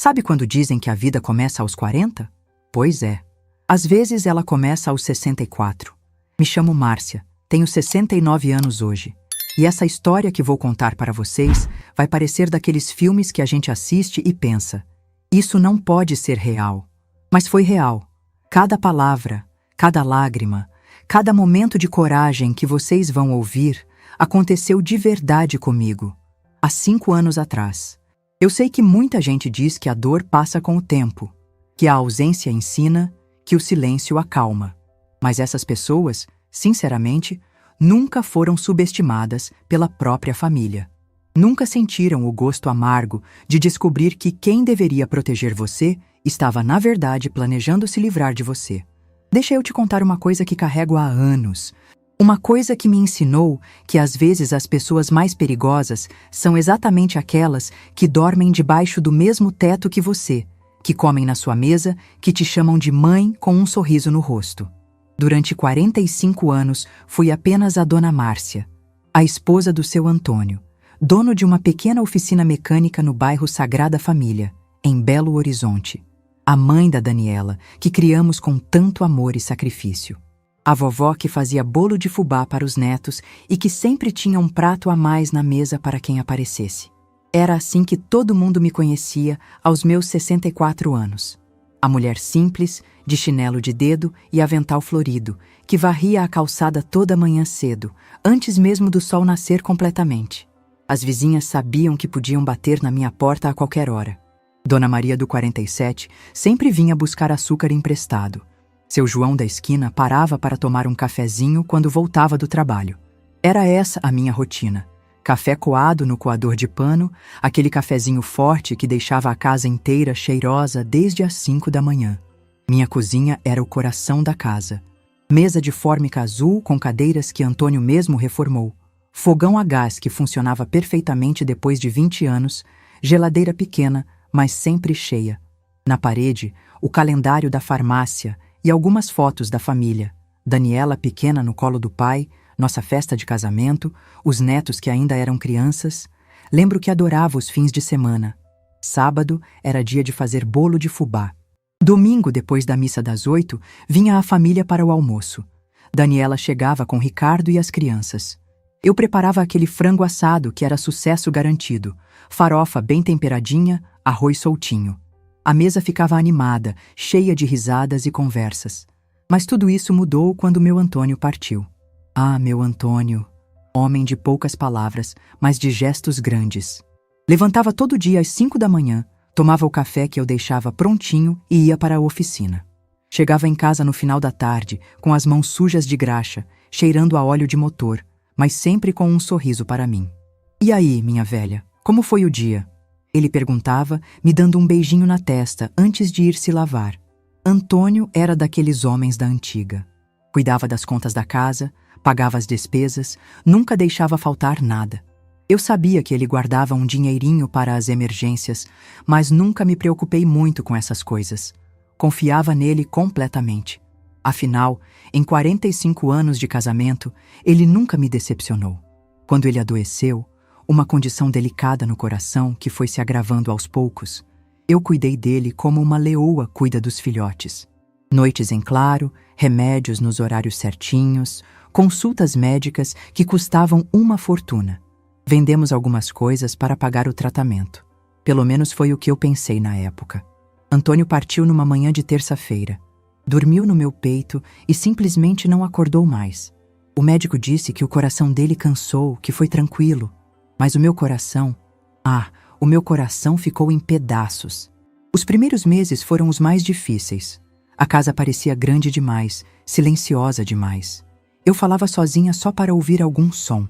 Sabe quando dizem que a vida começa aos 40? Pois é. Às vezes ela começa aos 64. Me chamo Márcia, tenho 69 anos hoje. E essa história que vou contar para vocês vai parecer daqueles filmes que a gente assiste e pensa: isso não pode ser real. Mas foi real. Cada palavra, cada lágrima, cada momento de coragem que vocês vão ouvir aconteceu de verdade comigo, há 5 anos atrás. Eu sei que muita gente diz que a dor passa com o tempo, que a ausência ensina, que o silêncio acalma. Mas essas pessoas, sinceramente, nunca foram subestimadas pela própria família. Nunca sentiram o gosto amargo de descobrir que quem deveria proteger você estava, na verdade, planejando se livrar de você. Deixa eu te contar uma coisa que carrego há anos. Uma coisa que me ensinou que às vezes as pessoas mais perigosas são exatamente aquelas que dormem debaixo do mesmo teto que você, que comem na sua mesa, que te chamam de mãe com um sorriso no rosto. Durante 45 anos, fui apenas a Dona Márcia, a esposa do seu Antônio, dono de uma pequena oficina mecânica no bairro Sagrada Família, em Belo Horizonte. A mãe da Daniela, que criamos com tanto amor e sacrifício. A vovó que fazia bolo de fubá para os netos e que sempre tinha um prato a mais na mesa para quem aparecesse. Era assim que todo mundo me conhecia aos meus 64 anos. A mulher simples, de chinelo de dedo e avental florido, que varria a calçada toda manhã cedo, antes mesmo do sol nascer completamente. As vizinhas sabiam que podiam bater na minha porta a qualquer hora. Dona Maria do 47 sempre vinha buscar açúcar emprestado. Seu João da esquina parava para tomar um cafezinho quando voltava do trabalho. Era essa a minha rotina. Café coado no coador de pano, aquele cafezinho forte que deixava a casa inteira cheirosa desde as 5 da manhã. Minha cozinha era o coração da casa. Mesa de fórmica azul com cadeiras que Antônio mesmo reformou. Fogão a gás que funcionava perfeitamente depois de 20 anos. Geladeira pequena, mas sempre cheia. Na parede, o calendário da farmácia e algumas fotos da família. Daniela pequena no colo do pai, nossa festa de casamento, os netos que ainda eram crianças. Lembro que adorava os fins de semana. Sábado era dia de fazer bolo de fubá. Domingo, depois da missa das 8, vinha a família para o almoço. Daniela chegava com Ricardo e as crianças. Eu preparava aquele frango assado que era sucesso garantido, farofa bem temperadinha, arroz soltinho. A mesa ficava animada, cheia de risadas e conversas. Mas tudo isso mudou quando meu Antônio partiu. Ah, meu Antônio, homem de poucas palavras, mas de gestos grandes. Levantava todo dia às 5 da manhã, tomava o café que eu deixava prontinho e ia para a oficina. Chegava em casa no final da tarde, com as mãos sujas de graxa, cheirando a óleo de motor, mas sempre com um sorriso para mim. E aí, minha velha, como foi o dia? Ele perguntava, me dando um beijinho na testa antes de ir se lavar. Antônio era daqueles homens da antiga. Cuidava das contas da casa, pagava as despesas, nunca deixava faltar nada. Eu sabia que ele guardava um dinheirinho para as emergências, mas nunca me preocupei muito com essas coisas. Confiava nele completamente. Afinal, em 45 anos de casamento, ele nunca me decepcionou. Quando ele adoeceu, uma condição delicada no coração que foi se agravando aos poucos, eu cuidei dele como uma leoa cuida dos filhotes. Noites em claro, remédios nos horários certinhos, consultas médicas que custavam uma fortuna. Vendemos algumas coisas para pagar o tratamento. Pelo menos foi o que eu pensei na época. Antônio partiu numa manhã de terça-feira. Dormiu no meu peito e simplesmente não acordou mais. O médico disse que o coração dele cansou, que foi tranquilo. Mas o meu coração ficou em pedaços. Os primeiros meses foram os mais difíceis. A casa parecia grande demais, silenciosa demais. Eu falava sozinha só para ouvir algum som.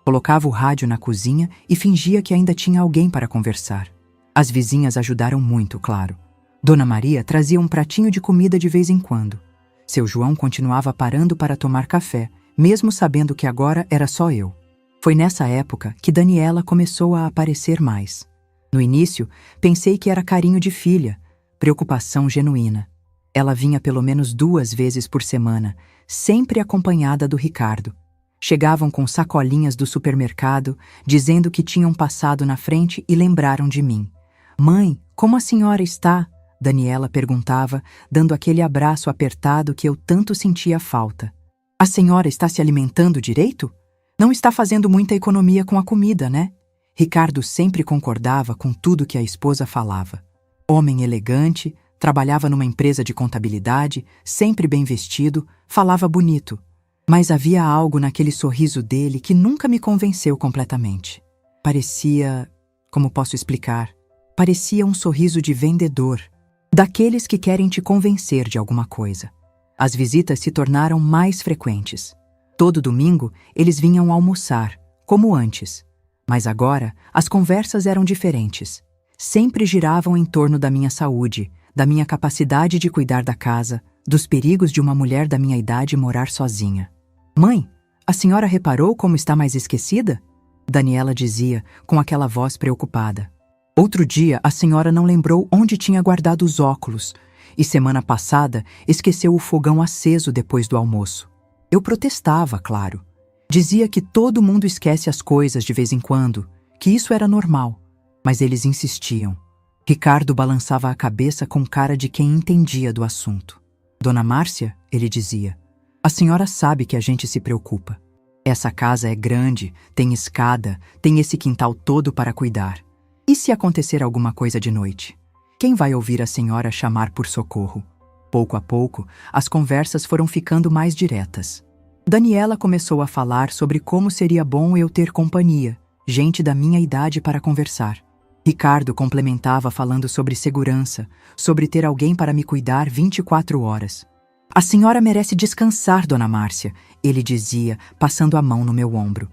Colocava o rádio na cozinha e fingia que ainda tinha alguém para conversar. As vizinhas ajudaram muito, claro. Dona Maria trazia um pratinho de comida de vez em quando. Seu João continuava parando para tomar café, mesmo sabendo que agora era só eu. Foi nessa época que Daniela começou a aparecer mais. No início, pensei que era carinho de filha, preocupação genuína. Ela vinha pelo menos 2 vezes por semana, sempre acompanhada do Ricardo. Chegavam com sacolinhas do supermercado, dizendo que tinham passado na frente e lembraram de mim. Mãe, como a senhora está? Daniela perguntava, dando aquele abraço apertado que eu tanto sentia falta. A senhora está se alimentando direito? Não está fazendo muita economia com a comida, né? Ricardo sempre concordava com tudo que a esposa falava. Homem elegante, trabalhava numa empresa de contabilidade, sempre bem vestido, falava bonito. Mas havia algo naquele sorriso dele que nunca me convenceu completamente. Parecia... como posso explicar? Parecia um sorriso de vendedor, daqueles que querem te convencer de alguma coisa. As visitas se tornaram mais frequentes. Todo domingo, eles vinham almoçar, como antes. Mas agora, as conversas eram diferentes. Sempre giravam em torno da minha saúde, da minha capacidade de cuidar da casa, dos perigos de uma mulher da minha idade morar sozinha. Mãe, a senhora reparou como está mais esquecida? Daniela dizia, com aquela voz preocupada. Outro dia, a senhora não lembrou onde tinha guardado os óculos, e semana passada esqueceu o fogão aceso depois do almoço. Eu protestava, claro. Dizia que todo mundo esquece as coisas de vez em quando, que isso era normal, mas eles insistiam. Ricardo balançava a cabeça com cara de quem entendia do assunto. Dona Márcia, ele dizia, a senhora sabe que a gente se preocupa. Essa casa é grande, tem escada, tem esse quintal todo para cuidar. E se acontecer alguma coisa de noite? Quem vai ouvir a senhora chamar por socorro? Pouco a pouco, as conversas foram ficando mais diretas. Daniela começou a falar sobre como seria bom eu ter companhia, gente da minha idade para conversar. Ricardo complementava falando sobre segurança, sobre ter alguém para me cuidar 24 horas. A senhora merece descansar, Dona Márcia, ele dizia, passando a mão no meu ombro.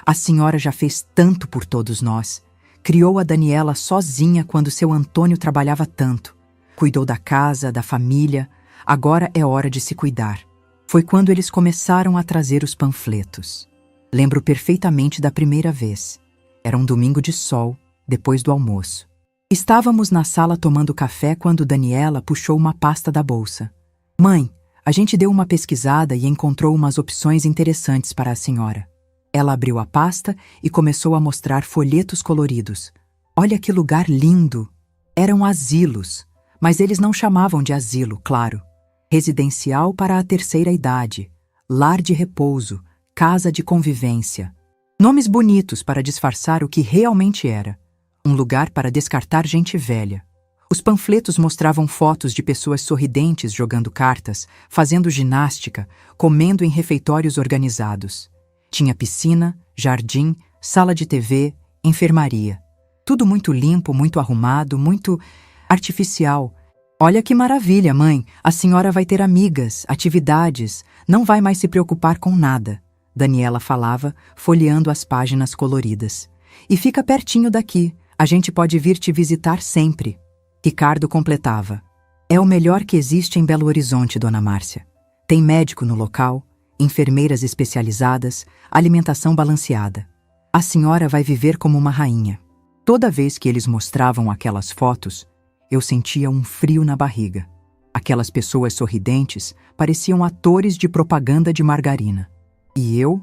A senhora já fez tanto por todos nós. Criou a Daniela sozinha quando seu Antônio trabalhava tanto. Cuidou da casa, da família. Agora é hora de se cuidar. Foi quando eles começaram a trazer os panfletos. Lembro perfeitamente da primeira vez. Era um domingo de sol, depois do almoço. Estávamos na sala tomando café quando Daniela puxou uma pasta da bolsa. Mãe, a gente deu uma pesquisada e encontrou umas opções interessantes para a senhora. Ela abriu a pasta e começou a mostrar folhetos coloridos. Olha que lugar lindo! Eram asilos, mas eles não chamavam de asilo, claro. Residencial para a terceira idade, lar de repouso, casa de convivência. Nomes bonitos para disfarçar o que realmente era. Um lugar para descartar gente velha. Os panfletos mostravam fotos de pessoas sorridentes jogando cartas, fazendo ginástica, comendo em refeitórios organizados. Tinha piscina, jardim, sala de TV, enfermaria. Tudo muito limpo, muito arrumado, muito artificial. Olha que maravilha, mãe! A senhora vai ter amigas, atividades, não vai mais se preocupar com nada. Daniela falava, folheando as páginas coloridas. E fica pertinho daqui, a gente pode vir te visitar sempre. Ricardo completava. É o melhor que existe em Belo Horizonte, Dona Márcia. Tem médico no local, enfermeiras especializadas, alimentação balanceada. A senhora vai viver como uma rainha. Toda vez que eles mostravam aquelas fotos, eu sentia um frio na barriga. Aquelas pessoas sorridentes pareciam atores de propaganda de margarina. E eu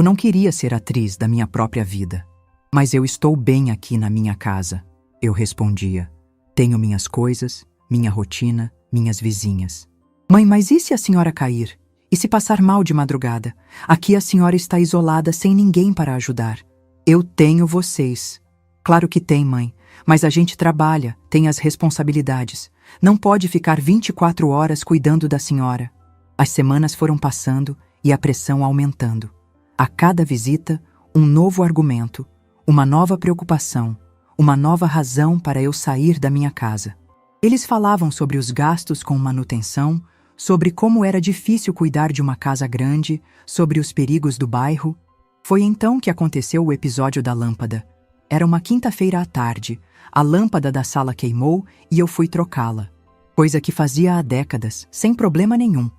não queria ser atriz da minha própria vida. Mas eu estou bem aqui na minha casa, eu respondia. Tenho minhas coisas, minha rotina, minhas vizinhas. Mãe, mas e se a senhora cair? E se passar mal de madrugada? Aqui a senhora está isolada sem ninguém para ajudar. Eu tenho vocês. Claro que tem, mãe. Mas a gente trabalha, tem as responsabilidades. Não pode ficar 24 horas cuidando da senhora. As semanas foram passando e a pressão aumentando. A cada visita, um novo argumento, uma nova preocupação, uma nova razão para eu sair da minha casa. Eles falavam sobre os gastos com manutenção, sobre como era difícil cuidar de uma casa grande, sobre os perigos do bairro. Foi então que aconteceu o episódio da lâmpada. Era uma quinta-feira à tarde, a lâmpada da sala queimou e eu fui trocá-la. Coisa que fazia há décadas, sem problema nenhum.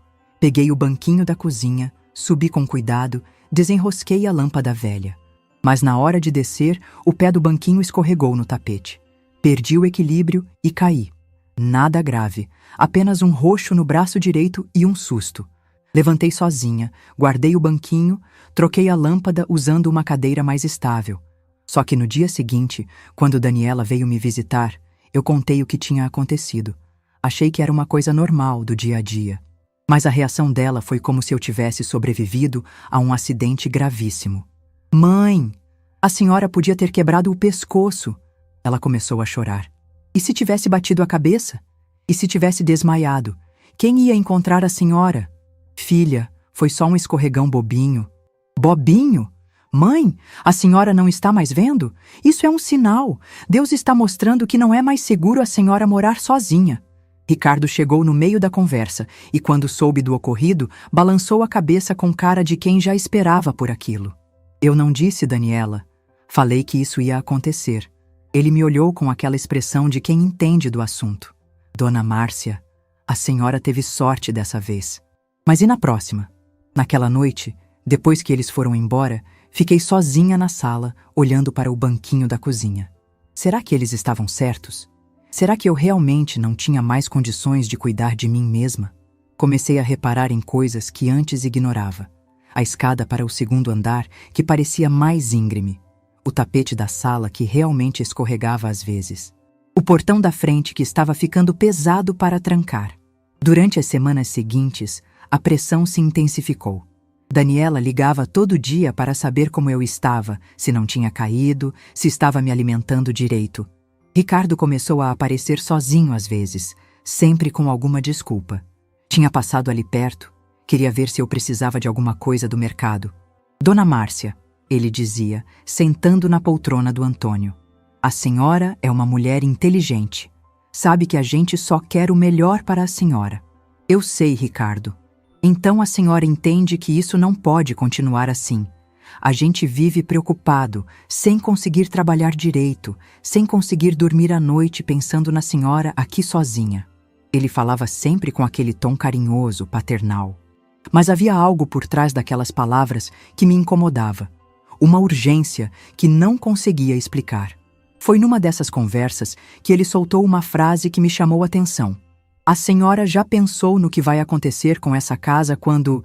Peguei o banquinho da cozinha, subi com cuidado, desenrosquei a lâmpada velha. Mas na hora de descer, o pé do banquinho escorregou no tapete. Perdi o equilíbrio e caí. Nada grave, apenas um roxo no braço direito e um susto. Levantei sozinha, guardei o banquinho, troquei a lâmpada usando uma cadeira mais estável. Só que no dia seguinte, quando Daniela veio me visitar, Eu contei o que tinha acontecido. Achei que era uma coisa normal do dia a dia. Mas a reação dela foi como se eu tivesse sobrevivido a um acidente gravíssimo. Mãe, a senhora podia ter quebrado o pescoço. Ela começou a chorar. E se tivesse batido a cabeça? E se tivesse desmaiado? Quem ia encontrar a senhora? Filha, foi só um escorregão bobinho. Bobinho? Mãe, a senhora não está mais vendo? Isso é um sinal. Deus está mostrando que não é mais seguro a senhora morar sozinha. Ricardo chegou no meio da conversa e, quando soube do ocorrido, balançou a cabeça com cara de quem já esperava por aquilo. Eu não disse, Daniela. Falei que isso ia acontecer. Ele me olhou com aquela expressão de quem entende do assunto. Dona Márcia, a senhora teve sorte dessa vez. Mas e na próxima? Naquela noite, depois que eles foram embora, fiquei sozinha na sala, olhando para o banquinho da cozinha. Será que eles estavam certos? Será que eu realmente não tinha mais condições de cuidar de mim mesma? Comecei a reparar em coisas que antes ignorava. A escada para o segundo andar, que parecia mais íngreme. O tapete da sala, que realmente escorregava às vezes. O portão da frente, que estava ficando pesado para trancar. Durante as semanas seguintes, a pressão se intensificou. Daniela ligava todo dia para saber como eu estava, se não tinha caído, se estava me alimentando direito. Ricardo começou a aparecer sozinho às vezes, sempre com alguma desculpa. Tinha passado ali perto, queria ver se eu precisava de alguma coisa do mercado. Dona Márcia, ele dizia, sentando na poltrona do Antônio. A senhora é uma mulher inteligente. Sabe que a gente só quer o melhor para a senhora. Eu sei, Ricardo. Então a senhora entende que isso não pode continuar assim. A gente vive preocupado, sem conseguir trabalhar direito, sem conseguir dormir à noite pensando na senhora aqui sozinha. Ele falava sempre com aquele tom carinhoso, paternal. Mas havia algo por trás daquelas palavras que me incomodava. Uma urgência que não conseguia explicar. Foi numa dessas conversas que ele soltou uma frase que me chamou a atenção. A senhora já pensou no que vai acontecer com essa casa quando...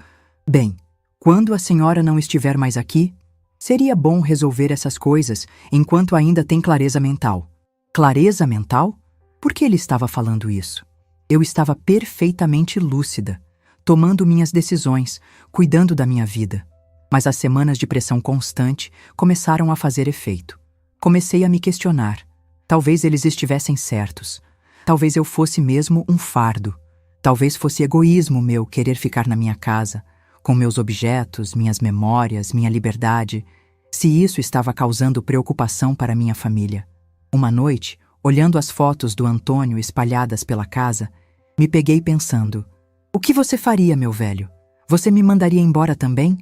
Bem, quando a senhora não estiver mais aqui? Seria bom resolver essas coisas enquanto ainda tem clareza mental. Clareza mental? Por que ele estava falando isso? Eu estava perfeitamente lúcida, tomando minhas decisões, cuidando da minha vida. Mas as semanas de pressão constante começaram a fazer efeito. Comecei a me questionar. Talvez eles estivessem certos. Talvez eu fosse mesmo um fardo. Talvez fosse egoísmo meu querer ficar na minha casa, com meus objetos, minhas memórias, minha liberdade, se isso estava causando preocupação para minha família. Uma noite, olhando as fotos do Antônio espalhadas pela casa, me peguei pensando: o que você faria, meu velho? Você me mandaria embora também?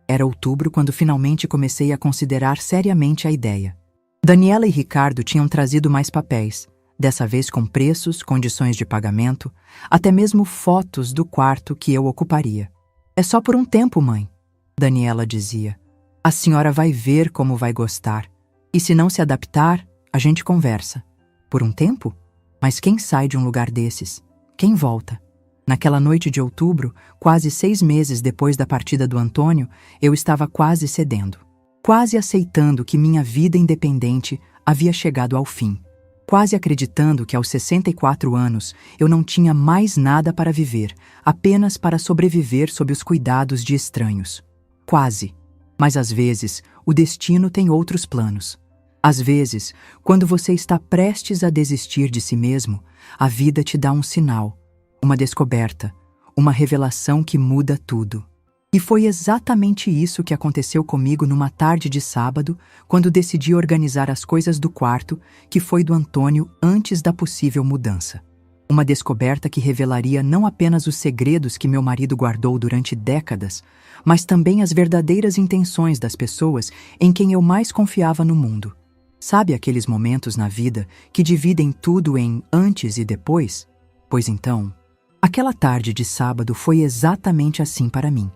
Era outubro quando finalmente comecei a considerar seriamente a ideia. Daniela e Ricardo tinham trazido mais papéis, dessa vez com preços, condições de pagamento, até mesmo fotos do quarto que eu ocuparia. É só por um tempo, mãe, Daniela dizia. A senhora vai ver como vai gostar. E se não se adaptar, a gente conversa. Por um tempo? Mas quem sai de um lugar desses? Quem volta? Naquela noite de outubro, quase 6 meses depois da partida do Antônio, eu estava quase cedendo. Quase aceitando que minha vida independente havia chegado ao fim. Quase acreditando que aos 64 anos eu não tinha mais nada para viver, apenas para sobreviver sob os cuidados de estranhos. Quase. Mas às vezes, o destino tem outros planos. Às vezes, quando você está prestes a desistir de si mesmo, a vida te dá um sinal, uma descoberta, uma revelação que muda tudo. E foi exatamente isso que aconteceu comigo numa tarde de sábado, quando decidi organizar as coisas do quarto, que foi do Antônio antes da possível mudança. Uma descoberta que revelaria não apenas os segredos que meu marido guardou durante décadas, mas também as verdadeiras intenções das pessoas em quem eu mais confiava no mundo. Sabe aqueles momentos na vida que dividem tudo em antes e depois? Pois então, aquela tarde de sábado foi exatamente assim para mim.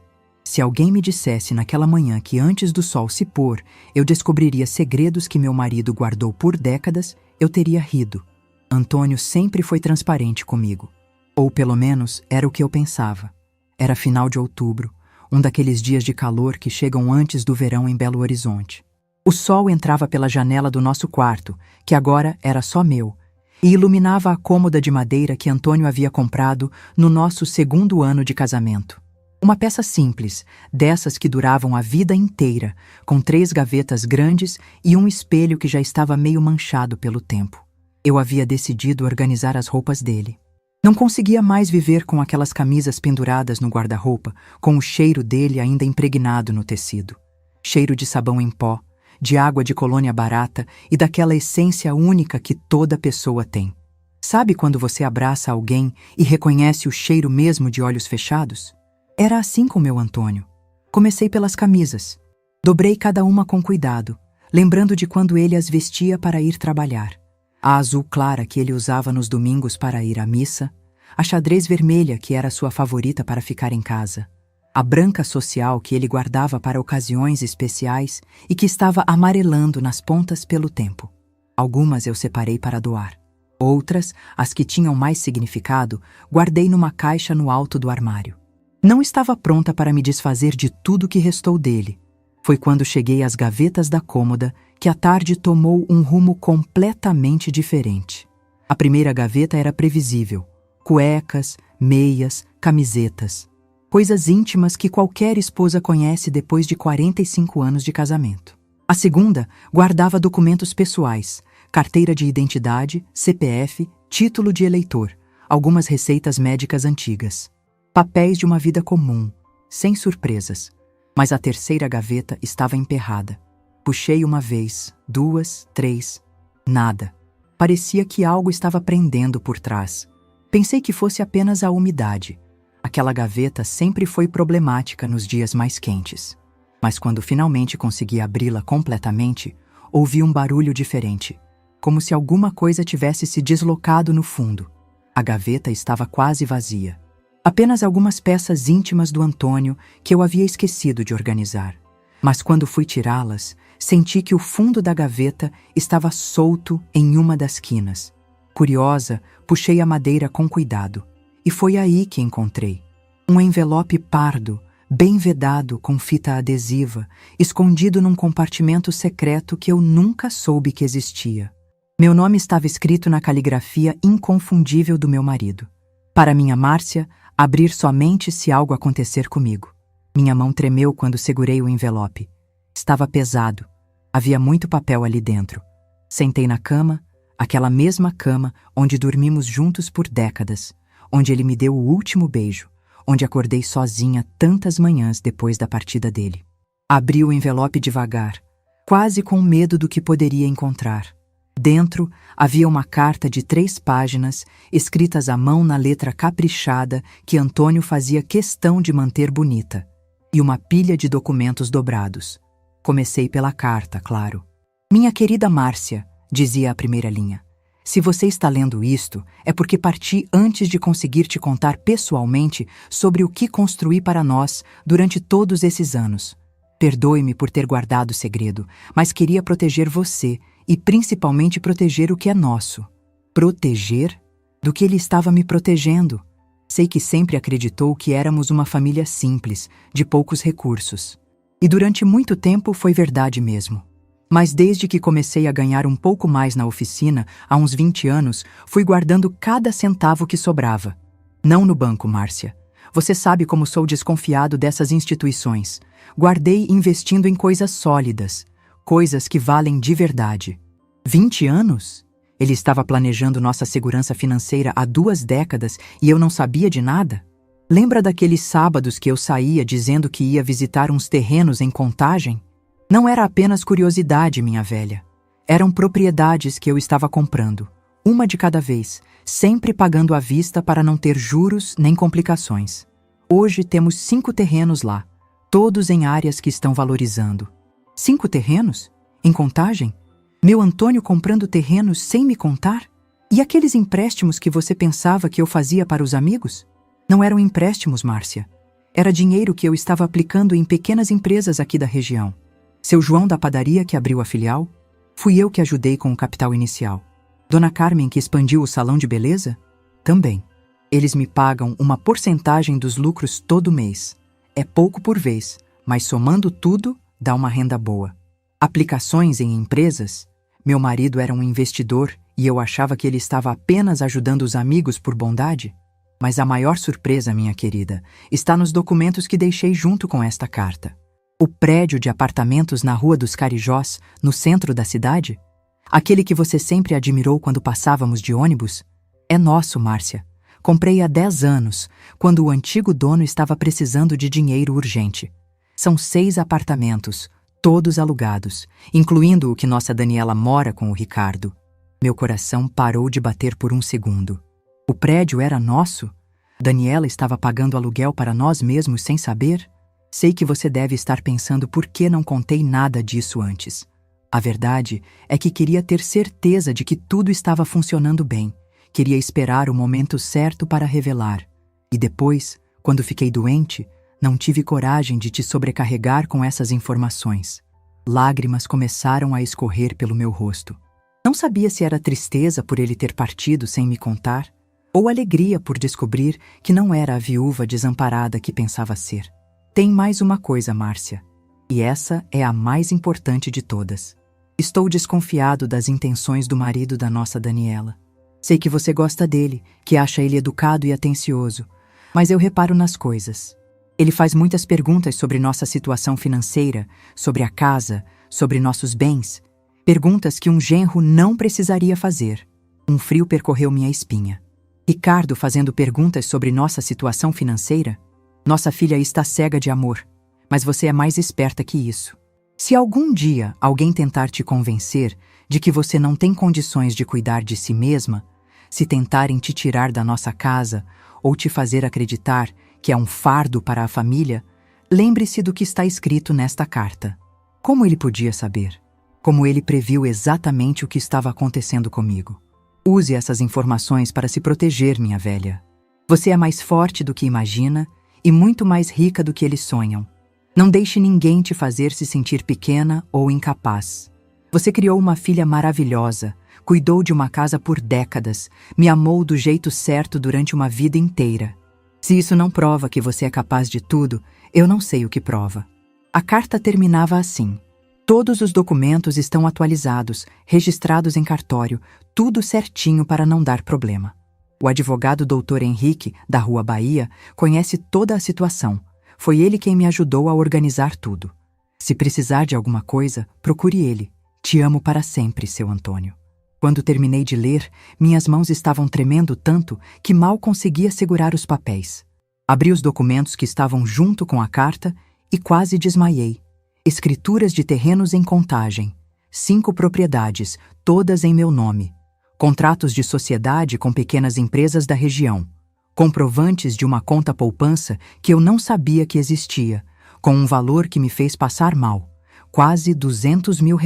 Se alguém me dissesse naquela manhã que antes do sol se pôr eu descobriria segredos que meu marido guardou por décadas, eu teria rido. Antônio sempre foi transparente comigo. Ou pelo menos era o que eu pensava. Era final de outubro, um daqueles dias de calor que chegam antes do verão em Belo Horizonte. O sol entrava pela janela do nosso quarto, que agora era só meu, e iluminava a cômoda de madeira que Antônio havia comprado no nosso segundo ano de casamento. Uma peça simples, dessas que duravam a vida inteira, com 3 gavetas grandes e um espelho que já estava meio manchado pelo tempo. Eu havia decidido organizar as roupas dele. Não conseguia mais viver com aquelas camisas penduradas no guarda-roupa, com o cheiro dele ainda impregnado no tecido. Cheiro de sabão em pó, de água de colônia barata e daquela essência única que toda pessoa tem. Sabe quando você abraça alguém e reconhece o cheiro mesmo de olhos fechados? Era assim com meu Antônio. Comecei pelas camisas. Dobrei cada uma com cuidado, lembrando de quando ele as vestia para ir trabalhar. A azul clara que ele usava nos domingos para ir à missa, a xadrez vermelha que era sua favorita para ficar em casa, a branca social que ele guardava para ocasiões especiais e que estava amarelando nas pontas pelo tempo. Algumas eu separei para doar. Outras, as que tinham mais significado, guardei numa caixa no alto do armário. Não estava pronta para me desfazer de tudo que restou dele. Foi quando cheguei às gavetas da cômoda que a tarde tomou um rumo completamente diferente. A primeira gaveta era previsível: cuecas, meias, camisetas. Coisas íntimas que qualquer esposa conhece depois de 45 anos de casamento. A segunda guardava documentos pessoais, carteira de identidade, CPF, título de eleitor, algumas receitas médicas antigas. Papéis de uma vida comum, sem surpresas. Mas a terceira gaveta estava emperrada. Puxei uma vez, 2, 3. Nada. Parecia que algo estava prendendo por trás. Pensei que fosse apenas a umidade. Aquela gaveta sempre foi problemática nos dias mais quentes. Mas quando finalmente consegui abri-la completamente, ouvi um barulho diferente, como se alguma coisa tivesse se deslocado no fundo. A gaveta estava quase vazia. Apenas algumas peças íntimas do Antônio que eu havia esquecido de organizar. Mas quando fui tirá-las, senti que o fundo da gaveta estava solto em uma das quinas. Curiosa, puxei a madeira com cuidado. E foi aí que encontrei um envelope pardo, bem vedado com fita adesiva, escondido num compartimento secreto que eu nunca soube que existia. Meu nome estava escrito na caligrafia inconfundível do meu marido. Para minha Márcia, abrir somente se algo acontecer comigo. Minha mão tremeu quando segurei o envelope. Estava pesado. Havia muito papel ali dentro. Sentei na cama, aquela mesma cama onde dormimos juntos por décadas, onde ele me deu o último beijo, onde acordei sozinha tantas manhãs depois da partida dele. Abri o envelope devagar, quase com medo do que poderia encontrar. Dentro havia uma carta de 3 páginas, escritas à mão na letra caprichada que Antônio fazia questão de manter bonita, e uma pilha de documentos dobrados. Comecei pela carta, claro. Minha querida Márcia, dizia a primeira linha, se você está lendo isto, é porque parti antes de conseguir te contar pessoalmente sobre o que construí para nós durante todos esses anos. Perdoe-me por ter guardado o segredo, mas queria proteger você e principalmente proteger o que é nosso. Proteger? Do que ele estava me protegendo? Sei que sempre acreditou que éramos uma família simples, de poucos recursos. E durante muito tempo foi verdade mesmo. Mas desde que comecei a ganhar um pouco mais na oficina, há uns 20 anos, fui guardando cada centavo que sobrava. Não no banco, Márcia. Você sabe como sou desconfiado dessas instituições. Guardei investindo em coisas sólidas, coisas que valem de verdade. 20 anos? Ele estava planejando nossa segurança financeira há 2 décadas e eu não sabia de nada? Lembra daqueles sábados que eu saía dizendo que ia visitar uns terrenos em Contagem? Não era apenas curiosidade, minha velha. Eram propriedades que eu estava comprando, uma de cada vez, sempre pagando à vista para não ter juros nem complicações. Hoje temos 5 terrenos lá, todos em áreas que estão valorizando. 5 terrenos? Em Contagem? Meu Antônio comprando terrenos sem me contar? E aqueles empréstimos que você pensava que eu fazia para os amigos? Não eram empréstimos, Márcia. Era dinheiro que eu estava aplicando em pequenas empresas aqui da região. Seu João da padaria que abriu a filial? Fui eu que ajudei com o capital inicial. Dona Carmen que expandiu o salão de beleza? Também. Eles me pagam uma porcentagem dos lucros todo mês. É pouco por vez, mas somando tudo, dá uma renda boa. Aplicações em empresas? Meu marido era um investidor e eu achava que ele estava apenas ajudando os amigos por bondade. Mas a maior surpresa, minha querida, está nos documentos que deixei junto com esta carta. O prédio de apartamentos na Rua dos Carijós, no centro da cidade, aquele que você sempre admirou quando passávamos de ônibus, é nosso, Márcia. Comprei há 10 anos, quando o antigo dono estava precisando de dinheiro urgente. São 6 apartamentos, todos alugados, incluindo o que nossa Daniela mora com o Ricardo. Meu coração parou de bater por um segundo. O prédio era nosso? Daniela estava pagando aluguel para nós mesmos sem saber? Sei que você deve estar pensando por que não contei nada disso antes. A verdade é que queria ter certeza de que tudo estava funcionando bem. Queria esperar o momento certo para revelar. E depois, quando fiquei doente, não tive coragem de te sobrecarregar com essas informações. Lágrimas começaram a escorrer pelo meu rosto. Não sabia se era tristeza por ele ter partido sem me contar, ou alegria por descobrir que não era a viúva desamparada que pensava ser. Tem mais uma coisa, Márcia, e essa é a mais importante de todas. Estou desconfiado das intenções do marido da nossa Daniela. Sei que você gosta dele, que acha ele educado e atencioso, mas eu reparo nas coisas. Ele faz muitas perguntas sobre nossa situação financeira, sobre a casa, sobre nossos bens, perguntas que um genro não precisaria fazer. Um frio percorreu minha espinha. Ricardo fazendo perguntas sobre nossa situação financeira? Nossa filha está cega de amor, mas você é mais esperta que isso. Se algum dia alguém tentar te convencer de que você não tem condições de cuidar de si mesma, se tentarem te tirar da nossa casa ou te fazer acreditar que é um fardo para a família, lembre-se do que está escrito nesta carta. Como ele podia saber? Como ele previu exatamente o que estava acontecendo comigo? Use essas informações para se proteger, minha velha. Você é mais forte do que imagina e muito mais rica do que eles sonham. Não deixe ninguém te fazer se sentir pequena ou incapaz. Você criou uma filha maravilhosa, cuidou de uma casa por décadas, me amou do jeito certo durante uma vida inteira. Se isso não prova que você é capaz de tudo, eu não sei o que prova. A carta terminava assim: todos os documentos estão atualizados, registrados em cartório, tudo certinho para não dar problema. O advogado Dr. Henrique, da Rua Bahia, conhece toda a situação. Foi ele quem me ajudou a organizar tudo. Se precisar de alguma coisa, procure ele. Te amo para sempre, seu Antônio. Quando terminei de ler, minhas mãos estavam tremendo tanto que mal conseguia segurar os papéis. Abri os documentos que estavam junto com a carta e quase desmaiei. Escrituras de terrenos em Contagem. 5 propriedades, todas em meu nome. Contratos de sociedade com pequenas empresas da região. Comprovantes de uma conta poupança que eu não sabia que existia, com um valor que me fez passar mal. Quase R$200 mil.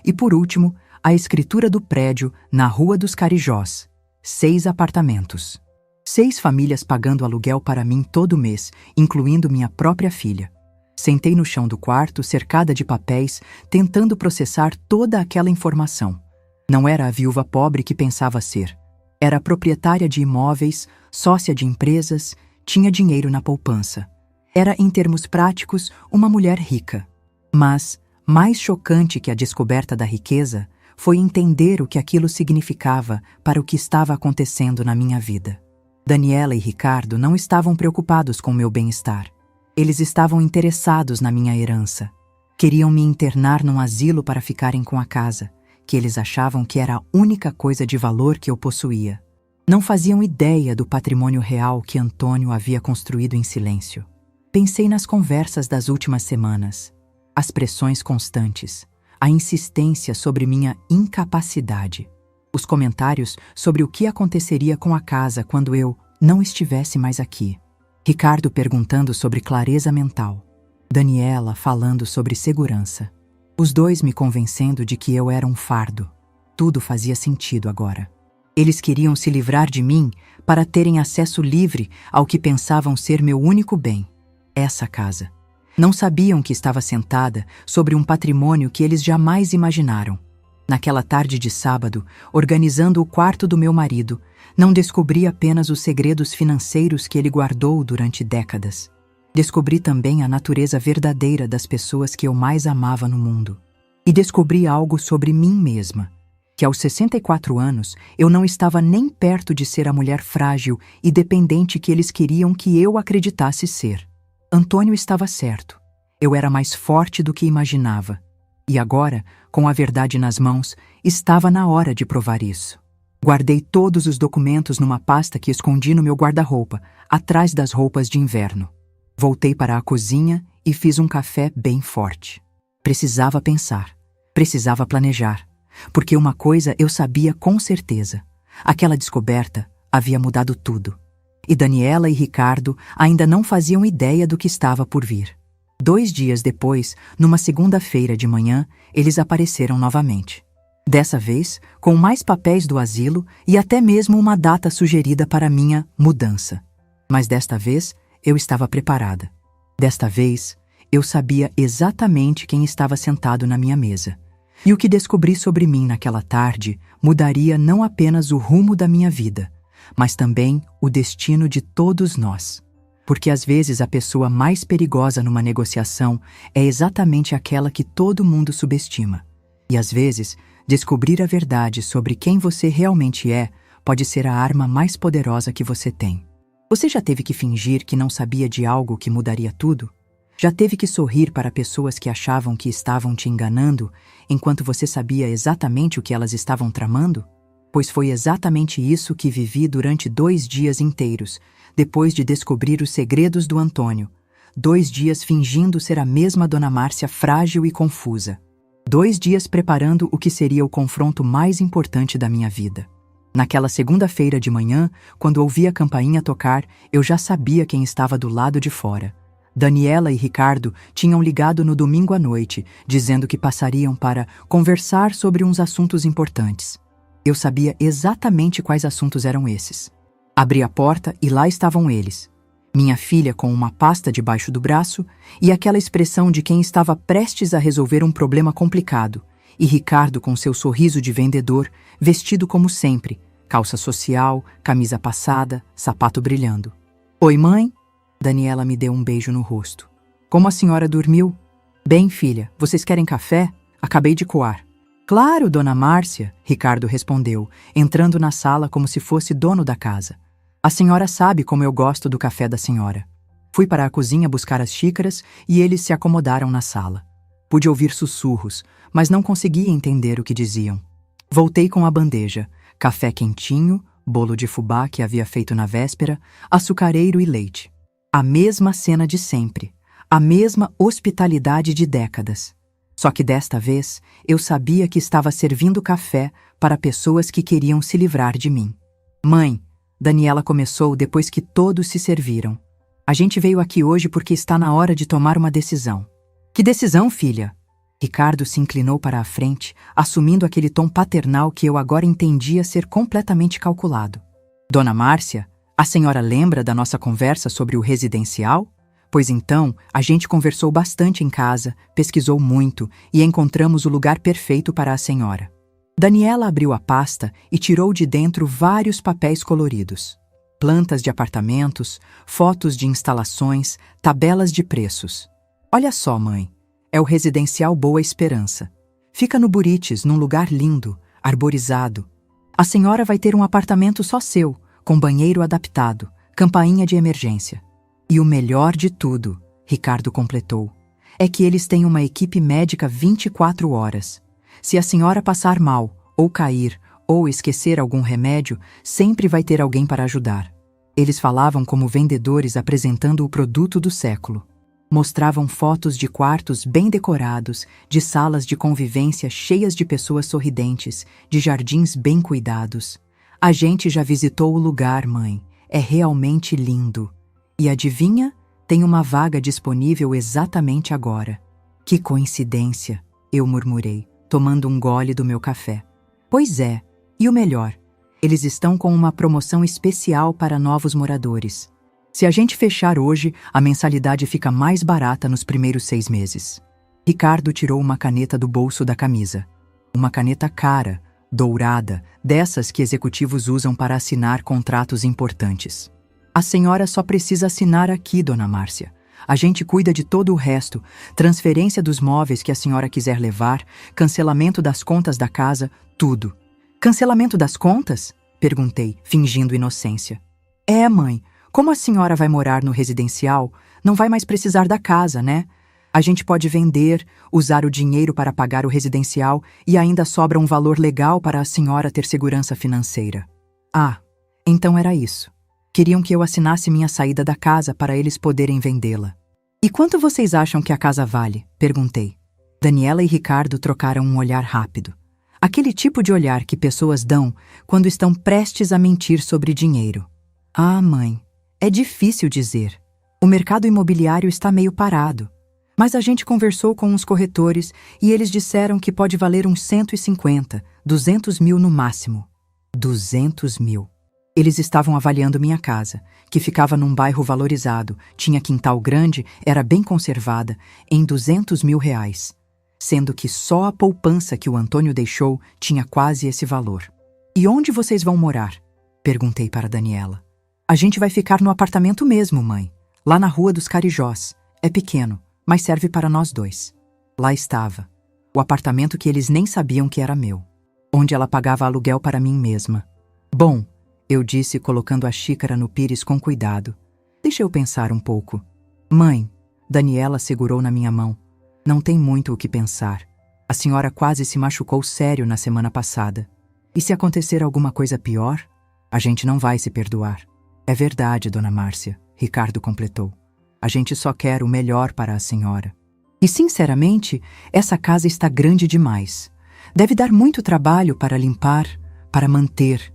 E por último, a escritura do prédio na Rua dos Carijós. 6 apartamentos. 6 famílias pagando aluguel para mim todo mês, incluindo minha própria filha. Sentei no chão do quarto, cercada de papéis, tentando processar toda aquela informação. Não era a viúva pobre que pensava ser. Era proprietária de imóveis, sócia de empresas, tinha dinheiro na poupança. Era, em termos práticos, uma mulher rica. Mas, mais chocante que a descoberta da riqueza, foi entender o que aquilo significava para o que estava acontecendo na minha vida. Daniela e Ricardo não estavam preocupados com meu bem-estar. Eles estavam interessados na minha herança. Queriam me internar num asilo para ficarem com a casa, que eles achavam que era a única coisa de valor que eu possuía. Não faziam ideia do patrimônio real que Antônio havia construído em silêncio. Pensei nas conversas das últimas semanas, as pressões constantes, a insistência sobre minha incapacidade, os comentários sobre o que aconteceria com a casa quando eu não estivesse mais aqui. Ricardo perguntando sobre clareza mental, Daniela falando sobre segurança. Os dois me convencendo de que eu era um fardo. Tudo fazia sentido agora. Eles queriam se livrar de mim para terem acesso livre ao que pensavam ser meu único bem, essa casa. Não sabiam que estava sentada sobre um patrimônio que eles jamais imaginaram. Naquela tarde de sábado, organizando o quarto do meu marido, não descobri apenas os segredos financeiros que ele guardou durante décadas. Descobri também a natureza verdadeira das pessoas que eu mais amava no mundo. E descobri algo sobre mim mesma. que aos 64 anos eu não estava nem perto de ser a mulher frágil e dependente que eles queriam que eu acreditasse ser. Antônio estava certo. Eu era mais forte do que imaginava. E agora, com a verdade nas mãos, estava na hora de provar isso. Guardei todos os documentos numa pasta que escondi no meu guarda-roupa, atrás das roupas de inverno. Voltei para a cozinha e fiz um café bem forte. Precisava pensar, precisava planejar, porque uma coisa eu sabia com certeza. Aquela descoberta havia mudado tudo. E Daniela e Ricardo ainda não faziam ideia do que estava por vir. 2 dias depois, numa segunda-feira de manhã, eles apareceram novamente. Dessa vez, com mais papéis do asilo e até mesmo uma data sugerida para minha mudança. Mas desta vez, eu estava preparada. Desta vez, eu sabia exatamente quem estava sentado na minha mesa. E o que descobri sobre mim naquela tarde mudaria não apenas o rumo da minha vida, mas também o destino de todos nós. Porque às vezes a pessoa mais perigosa numa negociação é exatamente aquela que todo mundo subestima. E às vezes, descobrir a verdade sobre quem você realmente é pode ser a arma mais poderosa que você tem. Você já teve que fingir que não sabia de algo que mudaria tudo? Já teve que sorrir para pessoas que achavam que estavam te enganando, enquanto você sabia exatamente o que elas estavam tramando? Pois foi exatamente isso que vivi durante 2 dias inteiros, depois de descobrir os segredos do Antônio. 2 dias fingindo ser a mesma Dona Márcia frágil e confusa. 2 dias preparando o que seria o confronto mais importante da minha vida. Naquela segunda-feira de manhã, quando ouvi a campainha tocar, eu já sabia quem estava do lado de fora. Daniela e Ricardo tinham ligado no domingo à noite, dizendo que passariam para conversar sobre uns assuntos importantes. Eu sabia exatamente quais assuntos eram esses. Abri a porta e lá estavam eles. Minha filha com uma pasta debaixo do braço e aquela expressão de quem estava prestes a resolver um problema complicado, e Ricardo com seu sorriso de vendedor, vestido como sempre, calça social, camisa passada, sapato brilhando. Oi, mãe? Daniela me deu um beijo no rosto. Como a senhora dormiu? Bem, filha, vocês querem café? Acabei de coar. Claro, Dona Márcia, Ricardo respondeu, entrando na sala como se fosse dono da casa. A senhora sabe como eu gosto do café da senhora. Fui para a cozinha buscar as xícaras e eles se acomodaram na sala. Pude ouvir sussurros, mas não conseguia entender o que diziam. Voltei com a bandeja, café quentinho, bolo de fubá que havia feito na véspera, açucareiro e leite. A mesma cena de sempre, a mesma hospitalidade de décadas. Só que desta vez, eu sabia que estava servindo café para pessoas que queriam se livrar de mim. Mãe, Daniela começou depois que todos se serviram. A gente veio aqui hoje porque está na hora de tomar uma decisão. Que decisão, filha? Ricardo se inclinou para a frente, assumindo aquele tom paternal que eu agora entendia ser completamente calculado. Dona Márcia, a senhora lembra da nossa conversa sobre o residencial? Pois então, a gente conversou bastante em casa, pesquisou muito e encontramos o lugar perfeito para a senhora. Daniela abriu a pasta e tirou de dentro vários papéis coloridos. Plantas de apartamentos, fotos de instalações, tabelas de preços. Olha só, mãe, é o Residencial Boa Esperança. Fica no Burites, num lugar lindo, arborizado. A senhora vai ter um apartamento só seu, com banheiro adaptado, campainha de emergência. E o melhor de tudo, Ricardo completou, é que eles têm uma equipe médica 24 horas. Se a senhora passar mal, ou cair, ou esquecer algum remédio, sempre vai ter alguém para ajudar. Eles falavam como vendedores apresentando o produto do século. Mostravam fotos de quartos bem decorados, de salas de convivência cheias de pessoas sorridentes, de jardins bem cuidados. A gente já visitou o lugar, mãe. É realmente lindo. E adivinha? Tem uma vaga disponível exatamente agora. Que coincidência, eu murmurei, tomando um gole do meu café. Pois é, e o melhor, eles estão com uma promoção especial para novos moradores. Se a gente fechar hoje, a mensalidade fica mais barata nos primeiros 6 meses. Ricardo tirou uma caneta do bolso da camisa. Uma caneta cara, dourada, dessas que executivos usam para assinar contratos importantes. A senhora só precisa assinar aqui, Dona Márcia. A gente cuida de todo o resto, transferência dos móveis que a senhora quiser levar, cancelamento das contas da casa, tudo. Cancelamento das contas? Perguntei, fingindo inocência. É, mãe. Como a senhora vai morar no residencial, não vai mais precisar da casa, né? A gente pode vender, usar o dinheiro para pagar o residencial e ainda sobra um valor legal para a senhora ter segurança financeira. Ah, então era isso. Queriam que eu assinasse minha saída da casa para eles poderem vendê-la. E quanto vocês acham que a casa vale? Perguntei. Daniela e Ricardo trocaram um olhar rápido. Aquele tipo de olhar que pessoas dão quando estão prestes a mentir sobre dinheiro. Ah, mãe, é difícil dizer. O mercado imobiliário está meio parado. Mas a gente conversou com uns corretores e eles disseram que pode valer uns 150, 200 mil no máximo. 200 mil. Eles estavam avaliando minha casa, que ficava num bairro valorizado, tinha quintal grande, era bem conservada, em 200 mil reais. Sendo que só a poupança que o Antônio deixou tinha quase esse valor. E onde vocês vão morar? Perguntei para Daniela. A gente vai ficar no apartamento mesmo, mãe. Lá na Rua dos Carijós. É pequeno, mas serve para nós dois. Lá estava. O apartamento que eles nem sabiam que era meu. Onde ela pagava aluguel para mim mesma. Bom, eu disse colocando a xícara no pires com cuidado. Deixa eu pensar um pouco. Mãe, Daniela segurou na minha mão. Não tem muito o que pensar. A senhora quase se machucou sério na semana passada. E se acontecer alguma coisa pior, a gente não vai se perdoar. É verdade, dona Márcia, Ricardo completou. A gente só quer o melhor para a senhora. E, sinceramente, essa casa está grande demais. Deve dar muito trabalho para limpar, para manter.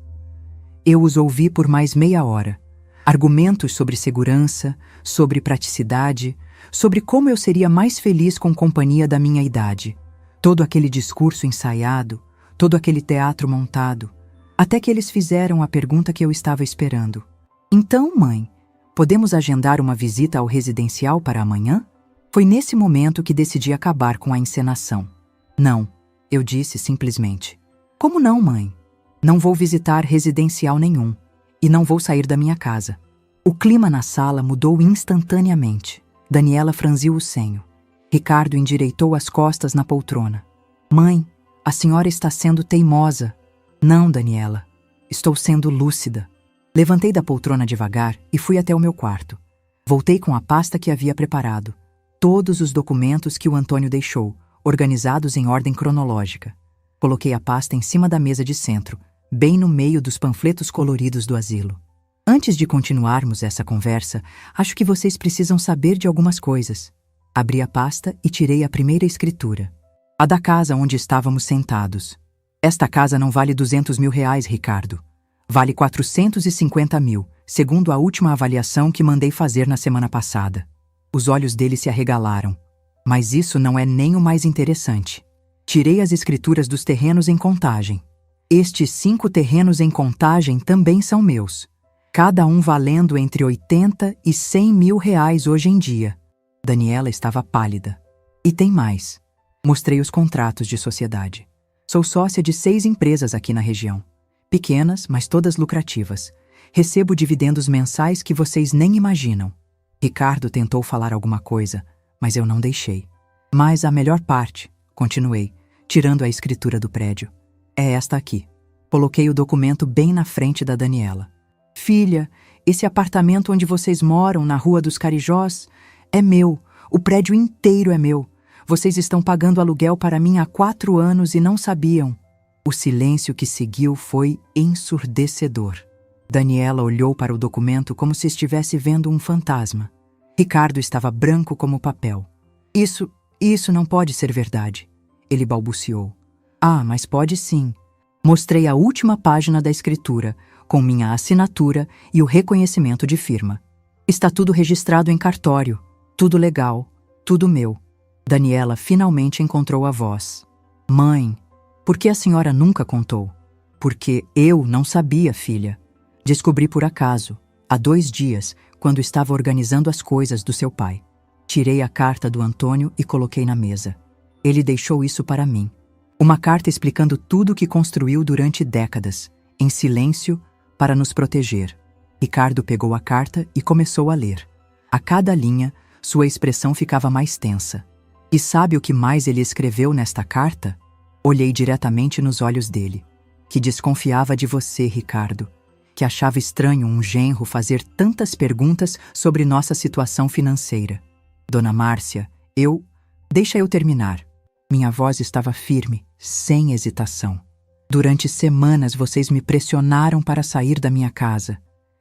Eu os ouvi por mais meia hora. Argumentos sobre segurança, sobre praticidade, sobre como eu seria mais feliz com companhia da minha idade. Todo aquele discurso ensaiado, todo aquele teatro montado, até que eles fizeram a pergunta que eu estava esperando. Então, mãe, podemos agendar uma visita ao residencial para amanhã? Foi nesse momento que decidi acabar com a encenação. Não, eu disse simplesmente. Como não, mãe? Não vou visitar residencial nenhum e não vou sair da minha casa. O clima na sala mudou instantaneamente. Daniela franziu o senho. Ricardo endireitou as costas na poltrona. Mãe, a senhora está sendo teimosa. Não, Daniela. Estou sendo lúcida. Levantei da poltrona devagar e fui até o meu quarto. Voltei com a pasta que havia preparado. Todos os documentos que o Antônio deixou, organizados em ordem cronológica. Coloquei a pasta em cima da mesa de centro, bem no meio dos panfletos coloridos do asilo. Antes de continuarmos essa conversa, acho que vocês precisam saber de algumas coisas. Abri a pasta e tirei a primeira escritura. A da casa onde estávamos sentados. Esta casa não vale 200 mil reais, Ricardo. Vale 450 mil, segundo a última avaliação que mandei fazer na semana passada. Os olhos dele se arregalaram. Mas isso não é nem o mais interessante. Tirei as escrituras dos terrenos em Contagem. Estes 5 terrenos em Contagem também são meus. Cada um valendo entre 80 e 100 mil reais hoje em dia. Daniela estava pálida. E tem mais. Mostrei os contratos de sociedade. Sou sócia de 6 empresas aqui na região. Pequenas, mas todas lucrativas. Recebo dividendos mensais que vocês nem imaginam. Ricardo tentou falar alguma coisa, mas eu não deixei. Mas a melhor parte, continuei, tirando a escritura do prédio, é esta aqui. Coloquei o documento bem na frente da Daniela. Filha, esse apartamento onde vocês moram, na Rua dos Carijós, é meu. O prédio inteiro é meu. Vocês estão pagando aluguel para mim há 4 anos e não sabiam. O silêncio que seguiu foi ensurdecedor. Daniela olhou para o documento como se estivesse vendo um fantasma. Ricardo estava branco como papel. Isso não pode ser verdade. Ele balbuciou. Ah, mas pode sim. Mostrei a última página da escritura, com minha assinatura e o reconhecimento de firma. Está tudo registrado em cartório. Tudo legal. Tudo meu. Daniela finalmente encontrou a voz. Mãe, por que a senhora nunca contou? Porque eu não sabia, filha. Descobri por acaso, há 2 dias, quando estava organizando as coisas do seu pai. Tirei a carta do Antônio e coloquei na mesa. Ele deixou isso para mim. Uma carta explicando tudo o que construiu durante décadas, em silêncio, para nos proteger. Ricardo pegou a carta e começou a ler. A cada linha, sua expressão ficava mais tensa. E sabe o que mais ele escreveu nesta carta? Olhei diretamente nos olhos dele. que desconfiava de você, Ricardo, que achava estranho um genro fazer tantas perguntas sobre nossa situação financeira. Dona Márcia, Deixa eu terminar. Minha voz estava firme, sem hesitação. Durante semanas vocês me pressionaram para sair da minha casa.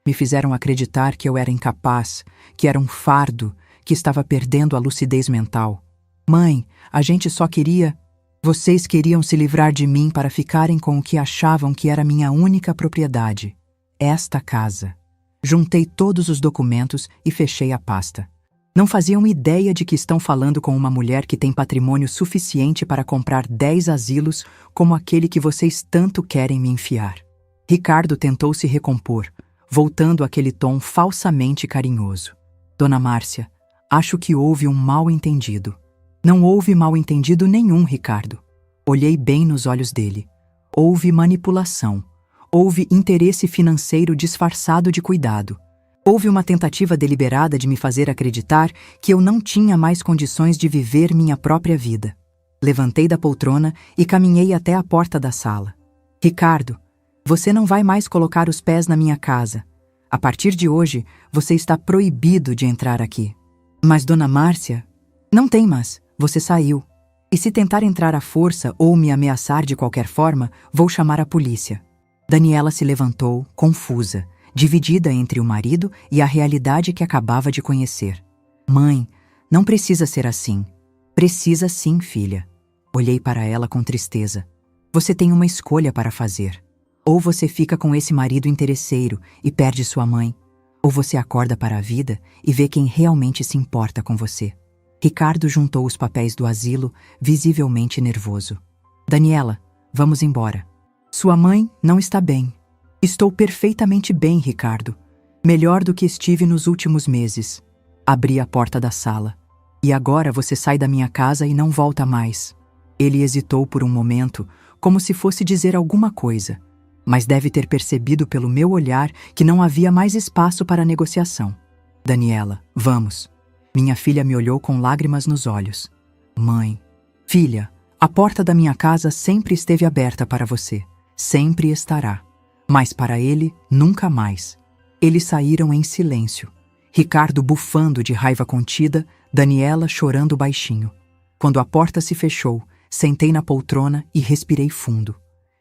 Me fizeram acreditar que eu era incapaz, que era um fardo, que estava perdendo a lucidez mental. Mãe, a gente só queria... Vocês queriam se livrar de mim para ficarem com o que achavam que era minha única propriedade. Esta casa. Juntei todos os documentos e fechei a pasta. Não faziam ideia de que estão falando com uma mulher que tem patrimônio suficiente para comprar 10 asilos como aquele que vocês tanto querem me enfiar. Ricardo tentou se recompor, voltando àquele tom falsamente carinhoso. Dona Márcia, acho que houve um mal-entendido. Não houve mal-entendido nenhum, Ricardo. Olhei bem nos olhos dele. Houve manipulação. Houve interesse financeiro disfarçado de cuidado. Houve uma tentativa deliberada de me fazer acreditar que eu não tinha mais condições de viver minha própria vida. Levantei da poltrona e caminhei até a porta da sala. Ricardo, você não vai mais colocar os pés na minha casa. A partir de hoje, você está proibido de entrar aqui. Mas, Dona Márcia... Não tem mas, você saiu. E se tentar entrar à força ou me ameaçar de qualquer forma, vou chamar a polícia. Daniela se levantou, confusa, dividida entre o marido e a realidade que acabava de conhecer. Mãe, não precisa ser assim. Precisa sim, filha. Olhei para ela com tristeza. Você tem uma escolha para fazer. Ou você fica com esse marido interesseiro e perde sua mãe, ou você acorda para a vida e vê quem realmente se importa com você. Ricardo juntou os papéis do asilo, visivelmente nervoso. Daniela, vamos embora. Sua mãe não está bem. Estou perfeitamente bem, Ricardo. Melhor do que estive nos últimos meses. Abri a porta da sala. E agora você sai da minha casa e não volta mais. Ele hesitou por um momento, como se fosse dizer alguma coisa, mas deve ter percebido pelo meu olhar que não havia mais espaço para negociação. Daniela, vamos. Minha filha me olhou com lágrimas nos olhos. Mãe, filha, a porta da minha casa sempre esteve aberta para você. Sempre estará. Mas para ele, nunca mais. Eles saíram em silêncio. Ricardo bufando de raiva contida, Daniela chorando baixinho. Quando a porta se fechou, sentei na poltrona e respirei fundo.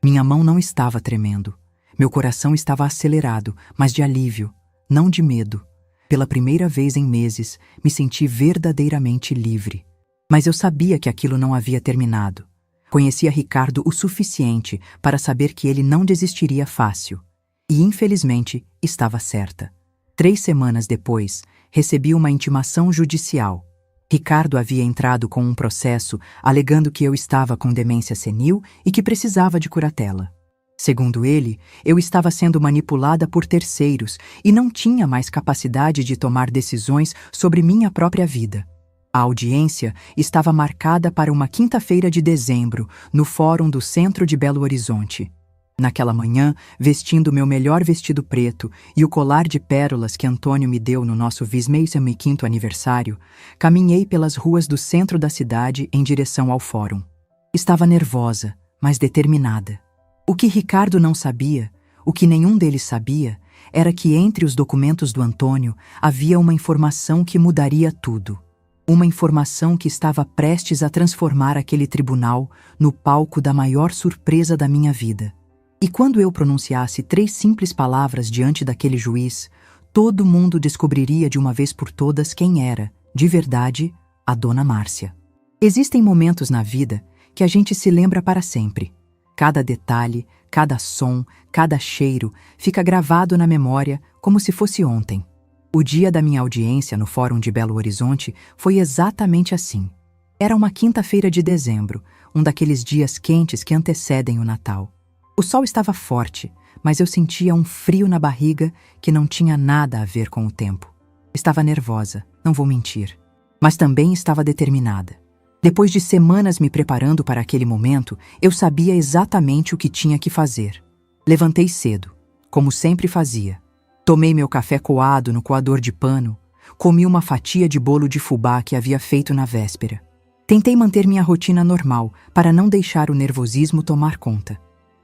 Minha mão não estava tremendo. Meu coração estava acelerado, mas de alívio, não de medo. Pela primeira vez em meses, me senti verdadeiramente livre. Mas eu sabia que aquilo não havia terminado. Conhecia Ricardo o suficiente para saber que ele não desistiria fácil. E, infelizmente, estava certa. 3 semanas depois, recebi uma intimação judicial. Ricardo havia entrado com um processo alegando que eu estava com demência senil e que precisava de curatela. Segundo ele, eu estava sendo manipulada por terceiros e não tinha mais capacidade de tomar decisões sobre minha própria vida. A audiência estava marcada para uma quinta-feira de dezembro, no Fórum do Centro de Belo Horizonte. Naquela manhã, vestindo meu melhor vestido preto e o colar de pérolas que Antônio me deu no nosso 25º aniversário, caminhei pelas ruas do centro da cidade em direção ao fórum. Estava nervosa, mas determinada. O que Ricardo não sabia, o que nenhum deles sabia, era que entre os documentos do Antônio havia uma informação que mudaria tudo. Uma informação que estava prestes a transformar aquele tribunal no palco da maior surpresa da minha vida. E quando eu pronunciasse 3 simples palavras diante daquele juiz, todo mundo descobriria de uma vez por todas quem era, de verdade, a Dona Márcia. Existem momentos na vida que a gente se lembra para sempre. Cada detalhe, cada som, cada cheiro fica gravado na memória como se fosse ontem. O dia da minha audiência no Fórum de Belo Horizonte foi exatamente assim. Era uma quinta-feira de dezembro, um daqueles dias quentes que antecedem o Natal. O sol estava forte, mas eu sentia um frio na barriga que não tinha nada a ver com o tempo. Estava nervosa, não vou mentir, mas também estava determinada. Depois de semanas me preparando para aquele momento, eu sabia exatamente o que tinha que fazer. Levantei cedo, como sempre fazia. Tomei meu café coado no coador de pano, comi uma fatia de bolo de fubá que havia feito na véspera. Tentei manter minha rotina normal para não deixar o nervosismo tomar conta.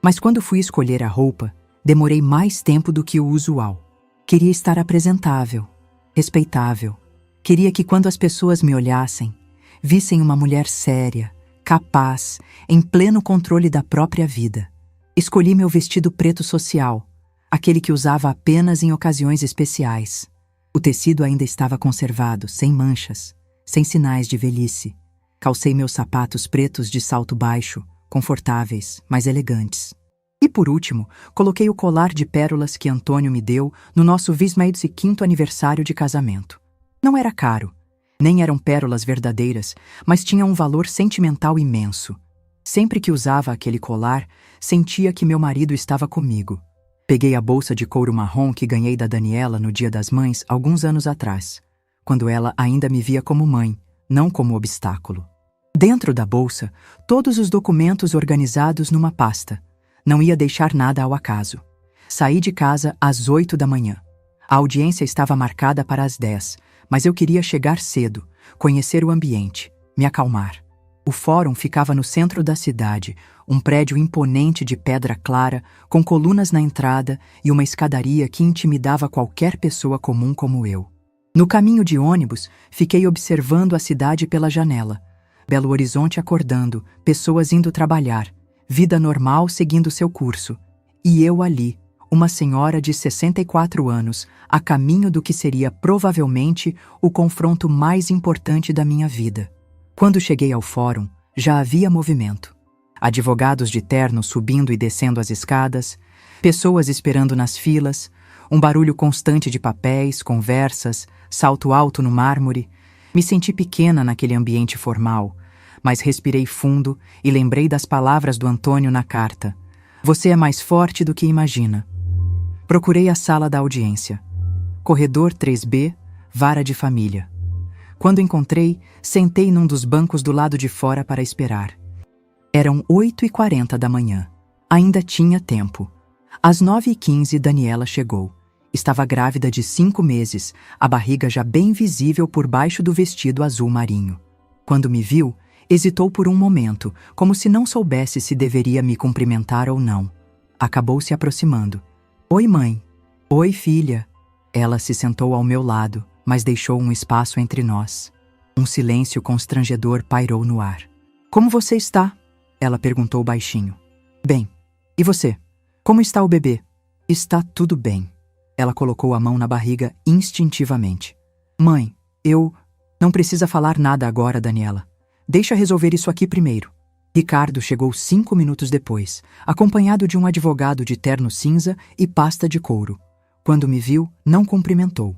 Mas quando fui escolher a roupa, demorei mais tempo do que o usual. Queria estar apresentável, respeitável. Queria que quando as pessoas me olhassem, vissem uma mulher séria, capaz, em pleno controle da própria vida. Escolhi meu vestido preto social, aquele que usava apenas em ocasiões especiais. O tecido ainda estava conservado, sem manchas, sem sinais de velhice. Calcei meus sapatos pretos de salto baixo, confortáveis, mas elegantes. E por último, coloquei o colar de pérolas que Antônio me deu no nosso 25º aniversário de casamento. Não era caro, nem eram pérolas verdadeiras, mas tinha um valor sentimental imenso. Sempre que usava aquele colar, sentia que meu marido estava comigo. Peguei a bolsa de couro marrom que ganhei da Daniela no Dia das Mães alguns anos atrás, quando ela ainda me via como mãe, não como obstáculo. Dentro da bolsa, todos os documentos organizados numa pasta. Não ia deixar nada ao acaso. Saí de casa às 8 da manhã. A audiência estava marcada para as 10, mas eu queria chegar cedo, conhecer o ambiente, me acalmar. O fórum ficava no centro da cidade, um prédio imponente de pedra clara, com colunas na entrada e uma escadaria que intimidava qualquer pessoa comum como eu. No caminho de ônibus, fiquei observando a cidade pela janela. Belo Horizonte acordando, pessoas indo trabalhar, vida normal seguindo seu curso. E eu ali, uma senhora de 64 anos, a caminho do que seria provavelmente o confronto mais importante da minha vida. Quando cheguei ao fórum, já havia movimento. Advogados de terno subindo e descendo as escadas, pessoas esperando nas filas, um barulho constante de papéis, conversas, salto alto no mármore. Me senti pequena naquele ambiente formal, mas respirei fundo e lembrei das palavras do Antônio na carta. Você é mais forte do que imagina. Procurei a sala da audiência. Corredor 3B, vara de família. Quando encontrei, sentei num dos bancos do lado de fora para esperar. Eram 8h40 da manhã. Ainda tinha tempo. Às 9h15, Daniela chegou. Estava grávida de 5 meses, a barriga já bem visível por baixo do vestido azul marinho. Quando me viu, hesitou por um momento, como se não soubesse se deveria me cumprimentar ou não. Acabou se aproximando. Oi, mãe. Oi, filha. Ela se sentou ao meu lado, mas deixou um espaço entre nós. Um silêncio constrangedor pairou no ar. Como você está? Ela perguntou baixinho. Bem. E você? Como está o bebê? Está tudo bem. Ela colocou a mão na barriga instintivamente. Mãe, Não precisa falar nada agora, Daniela. Deixa resolver isso aqui primeiro. Ricardo chegou 5 minutos depois, acompanhado de um advogado de terno cinza e pasta de couro. Quando me viu, não cumprimentou.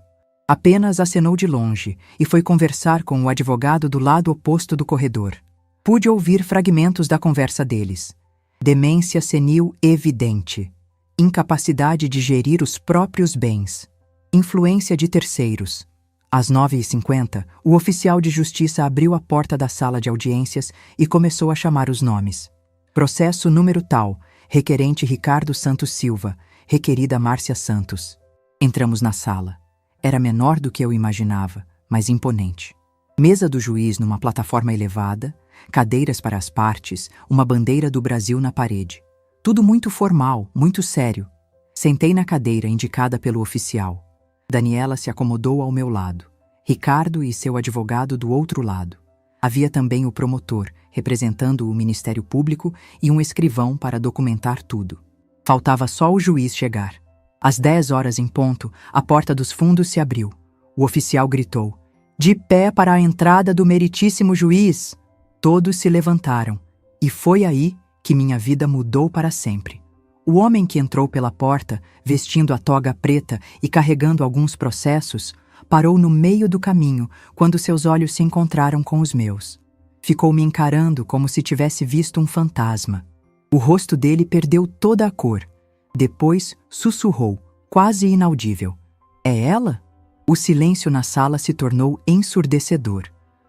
Apenas acenou de longe e foi conversar com o advogado do lado oposto do corredor. Pude ouvir fragmentos da conversa deles. Demência senil evidente. Incapacidade de gerir os próprios bens. Influência de terceiros. Às 9h50, o oficial de justiça abriu a porta da sala de audiências e começou a chamar os nomes. Processo número tal, requerente Ricardo Santos Silva, requerida Márcia Santos. Entramos na sala. Era menor do que eu imaginava, mas imponente. Mesa do juiz numa plataforma elevada, cadeiras para as partes, uma bandeira do Brasil na parede. Tudo muito formal, muito sério. Sentei na cadeira indicada pelo oficial. Daniela se acomodou ao meu lado. Ricardo e seu advogado do outro lado. Havia também o promotor, representando o Ministério Público, e um escrivão para documentar tudo. Faltava só o juiz chegar. Às 10 horas em ponto, a porta dos fundos se abriu. O oficial gritou: "De pé para a entrada do meritíssimo juiz!" Todos se levantaram. E foi aí que minha vida mudou para sempre. O homem que entrou pela porta, vestindo a toga preta e carregando alguns processos, parou no meio do caminho quando seus olhos se encontraram com os meus. Ficou me encarando como se tivesse visto um fantasma. O rosto dele perdeu toda a cor. Depois sussurrou, quase inaudível: "É ela?" O silêncio na sala se tornou ensurdecedor.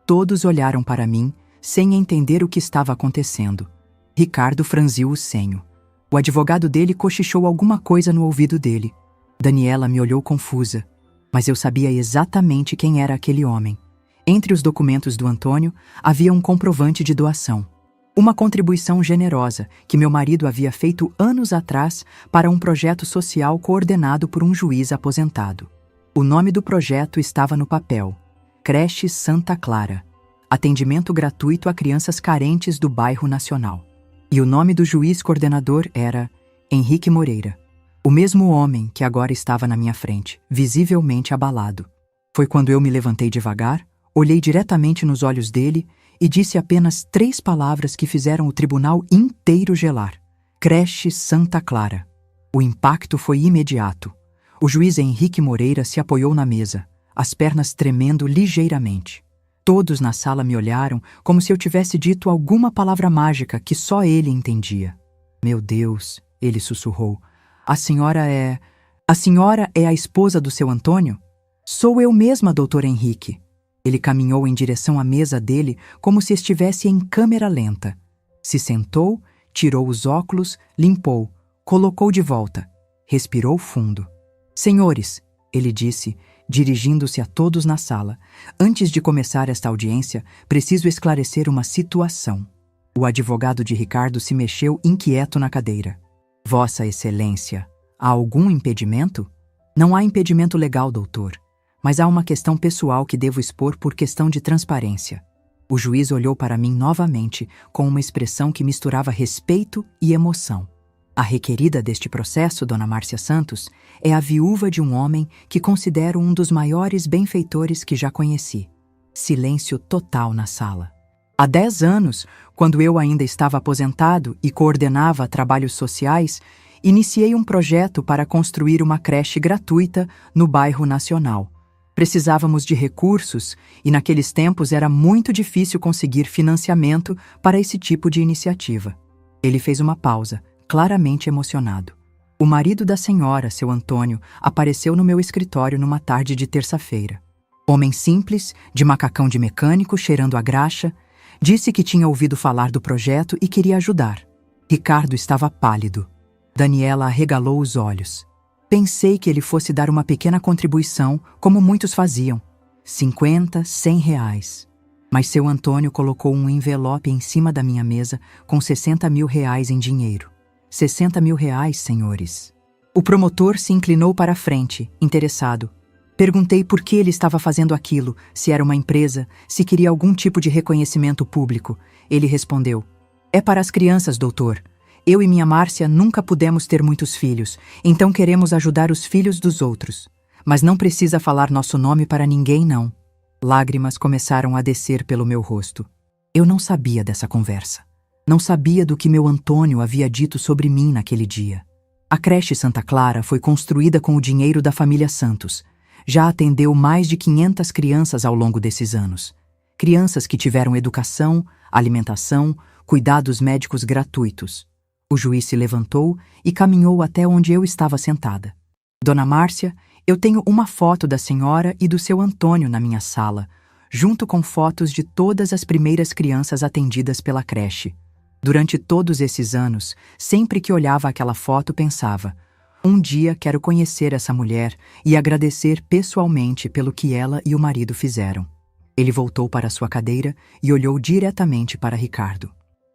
Todos olharam para mim, sem entender o que estava acontecendo. Ricardo franziu o senho. O advogado dele cochichou alguma coisa no ouvido dele. Daniela me olhou confusa, mas eu sabia exatamente quem era aquele homem. Entre os documentos do Antônio, havia um comprovante de doação. Uma contribuição generosa que meu marido havia feito anos atrás para um projeto social coordenado por um juiz aposentado. O nome do projeto estava no papel: Creche Santa Clara, atendimento gratuito a crianças carentes do bairro Nacional. E o nome do juiz coordenador era Henrique Moreira, o mesmo homem que agora estava na minha frente, visivelmente abalado. Foi quando eu me levantei devagar, olhei diretamente nos olhos dele e disse apenas 3 palavras que fizeram o tribunal inteiro gelar: Creche Santa Clara. O impacto foi imediato. O juiz Henrique Moreira se apoiou na mesa, as pernas tremendo ligeiramente. Todos na sala me olharam como se eu tivesse dito alguma palavra mágica que só ele entendia. Meu Deus, ele sussurrou. A senhora é a esposa do seu Antônio? Sou eu mesma, doutor Henrique. Ele caminhou em direção à mesa dele como se estivesse em câmera lenta. Se sentou, tirou os óculos, limpou, colocou de volta. Respirou fundo. Senhores, ele disse, dirigindo-se a todos na sala, antes de começar esta audiência, preciso esclarecer uma situação. O advogado de Ricardo se mexeu inquieto na cadeira. Vossa Excelência, há algum impedimento? Não há impedimento legal, doutor. Mas há uma questão pessoal que devo expor por questão de transparência. O juiz olhou para mim novamente com uma expressão que misturava respeito e emoção. A requerida deste processo, Dona Márcia Santos, é a viúva de um homem que considero um dos maiores benfeitores que já conheci. Silêncio total na sala. Há 10 anos, quando eu ainda estava aposentado e coordenava trabalhos sociais, iniciei um projeto para construir uma creche gratuita no bairro Nacional. Precisávamos de recursos e naqueles tempos era muito difícil conseguir financiamento para esse tipo de iniciativa. Ele fez uma pausa, claramente emocionado. O marido da senhora, seu Antônio, apareceu no meu escritório numa tarde de terça-feira. Homem simples, de macacão de mecânico, cheirando a graxa, disse que tinha ouvido falar do projeto e queria ajudar. Ricardo estava pálido. Daniela arregalou os olhos. Pensei que ele fosse dar uma pequena contribuição, como muitos faziam. 50, 100 reais. Mas seu Antônio colocou um envelope em cima da minha mesa com 60 mil reais em dinheiro. 60 mil reais, senhores. O promotor se inclinou para a frente, interessado. Perguntei por que ele estava fazendo aquilo, se era uma empresa, se queria algum tipo de reconhecimento público. Ele respondeu: é para as crianças, doutor. Eu e minha Márcia nunca pudemos ter muitos filhos, então queremos ajudar os filhos dos outros. Mas não precisa falar nosso nome para ninguém, não. Lágrimas começaram a descer pelo meu rosto. Eu não sabia dessa conversa. Não sabia do que meu Antônio havia dito sobre mim naquele dia. A creche Santa Clara foi construída com o dinheiro da família Santos. Já atendeu mais de 500 crianças ao longo desses anos. Crianças que tiveram educação, alimentação, cuidados médicos gratuitos. O juiz se levantou e caminhou até onde eu estava sentada. Dona Márcia, eu tenho uma foto da senhora e do seu Antônio na minha sala, junto com fotos de todas as primeiras crianças atendidas pela creche. Durante todos esses anos, sempre que olhava aquela foto, pensava: um dia quero conhecer essa mulher e agradecer pessoalmente pelo que ela e o marido fizeram. Ele voltou para sua cadeira e olhou diretamente para Ricardo.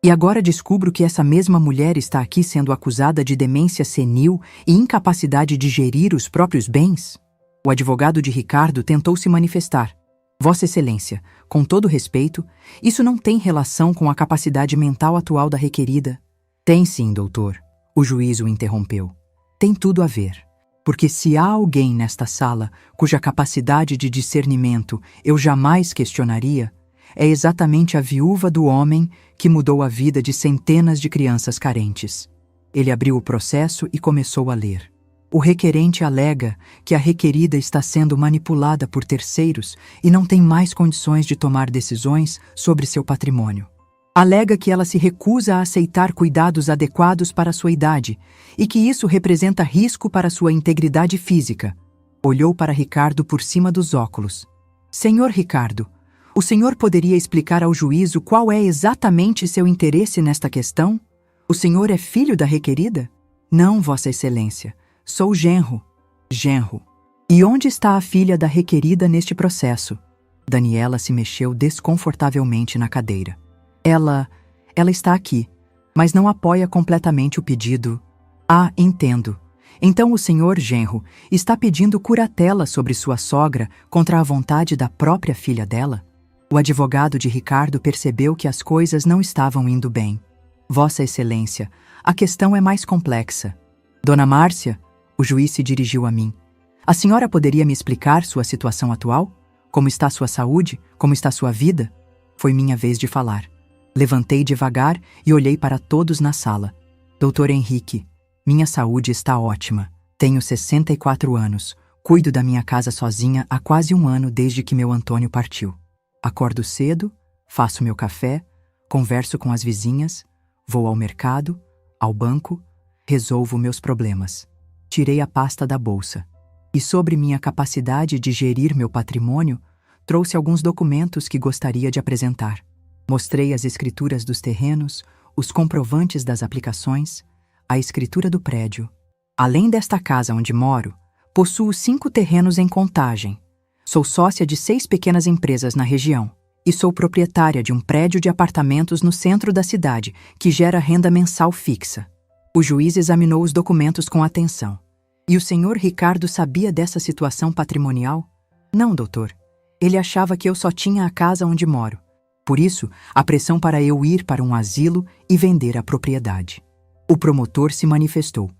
E agora descubro que essa mesma mulher está aqui sendo acusada de demência senil e incapacidade de gerir os próprios bens? O advogado de Ricardo tentou se manifestar. Vossa Excelência, com todo respeito, isso não tem relação com a capacidade mental atual da requerida. Tem sim, doutor. O juiz o interrompeu. Tem tudo a ver. Porque se há alguém nesta sala cuja capacidade de discernimento eu jamais questionaria, é exatamente a viúva do homem que mudou a vida de centenas de crianças carentes. Ele abriu o processo e começou a ler. O requerente alega que a requerida está sendo manipulada por terceiros e não tem mais condições de tomar decisões sobre seu patrimônio. Alega que ela se recusa a aceitar cuidados adequados para sua idade e que isso representa risco para sua integridade física. Olhou para Ricardo por cima dos óculos. Senhor Ricardo, o senhor poderia explicar ao juízo qual é exatamente seu interesse nesta questão? O senhor é filho da requerida? Não, Vossa Excelência. Sou genro. Genro. E onde está a filha da requerida neste processo? Daniela se mexeu desconfortavelmente na cadeira. Ela está aqui, mas não apoia completamente o pedido. Ah, entendo. Então o senhor genro está pedindo curatela sobre sua sogra contra a vontade da própria filha dela? O advogado de Ricardo percebeu que as coisas não estavam indo bem. Vossa Excelência, a questão é mais complexa. Dona Márcia, o juiz se dirigiu a mim. A senhora poderia me explicar sua situação atual? Como está sua saúde? Como está sua vida? Foi minha vez de falar. Levantei devagar e olhei para todos na sala. Doutor Henrique, minha saúde está ótima. Tenho 64 anos. Cuido da minha casa sozinha há quase 1 ano desde que meu Antônio partiu. Acordo cedo, faço meu café, converso com as vizinhas, vou ao mercado, ao banco, resolvo meus problemas. Tirei a pasta da bolsa. E sobre minha capacidade de gerir meu patrimônio, trouxe alguns documentos que gostaria de apresentar. Mostrei as escrituras dos terrenos, os comprovantes das aplicações, a escritura do prédio. Além desta casa onde moro, possuo 5 terrenos em Contagem. Sou sócia de 6 pequenas empresas na região e sou proprietária de um prédio de apartamentos no centro da cidade que gera renda mensal fixa. O juiz examinou os documentos com atenção. E o senhor Ricardo sabia dessa situação patrimonial? Não, doutor. Ele achava que eu só tinha a casa onde moro. Por isso, a pressão para eu ir para um asilo e vender a propriedade. O promotor se manifestou.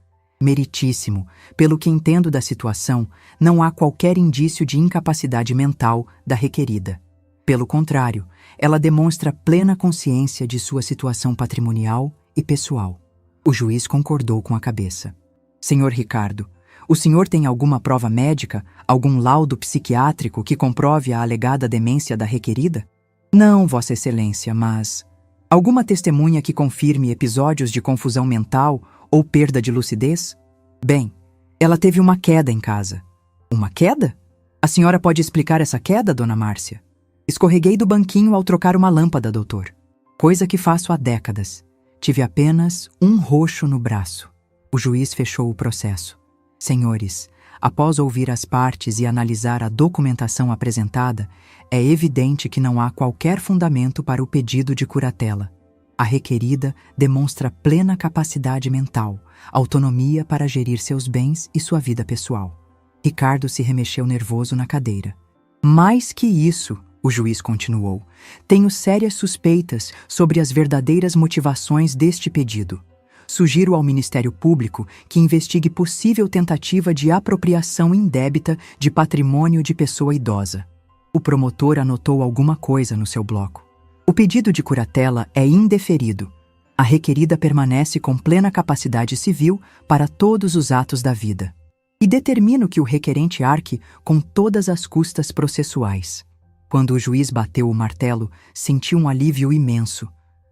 Meritíssimo, pelo que entendo da situação, não há qualquer indício de incapacidade mental da requerida. Pelo contrário, ela demonstra plena consciência de sua situação patrimonial e pessoal. O juiz concordou com a cabeça. Senhor Ricardo, o senhor tem alguma prova médica, algum laudo psiquiátrico que comprove a alegada demência da requerida? Não, Vossa Excelência, mas... Alguma testemunha que confirme episódios de confusão mental ou perda de lucidez? Bem, ela teve uma queda em casa. Uma queda? A senhora pode explicar essa queda, Dona Márcia? Escorreguei do banquinho ao trocar uma lâmpada, doutor. Coisa que faço há décadas. Tive apenas um roxo no braço. O juiz fechou o processo. Senhores, após ouvir as partes e analisar a documentação apresentada, é evidente que não há qualquer fundamento para o pedido de curatela. A requerida demonstra plena capacidade mental, autonomia para gerir seus bens e sua vida pessoal. Ricardo se remexeu nervoso na cadeira. Mais que isso, o juiz continuou, tenho sérias suspeitas sobre as verdadeiras motivações deste pedido. Sugiro ao Ministério Público que investigue possível tentativa de apropriação indébita de patrimônio de pessoa idosa. O promotor anotou alguma coisa no seu bloco. O pedido de curatela é indeferido. A requerida permanece com plena capacidade civil para todos os atos da vida. E determino que o requerente arque com todas as custas processuais. Quando o juiz bateu o martelo, senti um alívio imenso.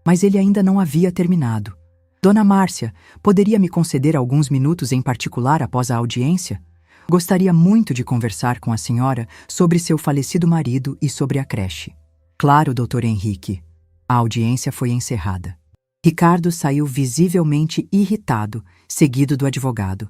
Mas ele ainda não havia terminado. Dona Márcia, poderia me conceder alguns minutos em particular após a audiência? Gostaria muito de conversar com a senhora sobre seu falecido marido e sobre a creche. Claro, doutor Henrique. A audiência foi encerrada. Ricardo saiu visivelmente irritado, seguido do advogado.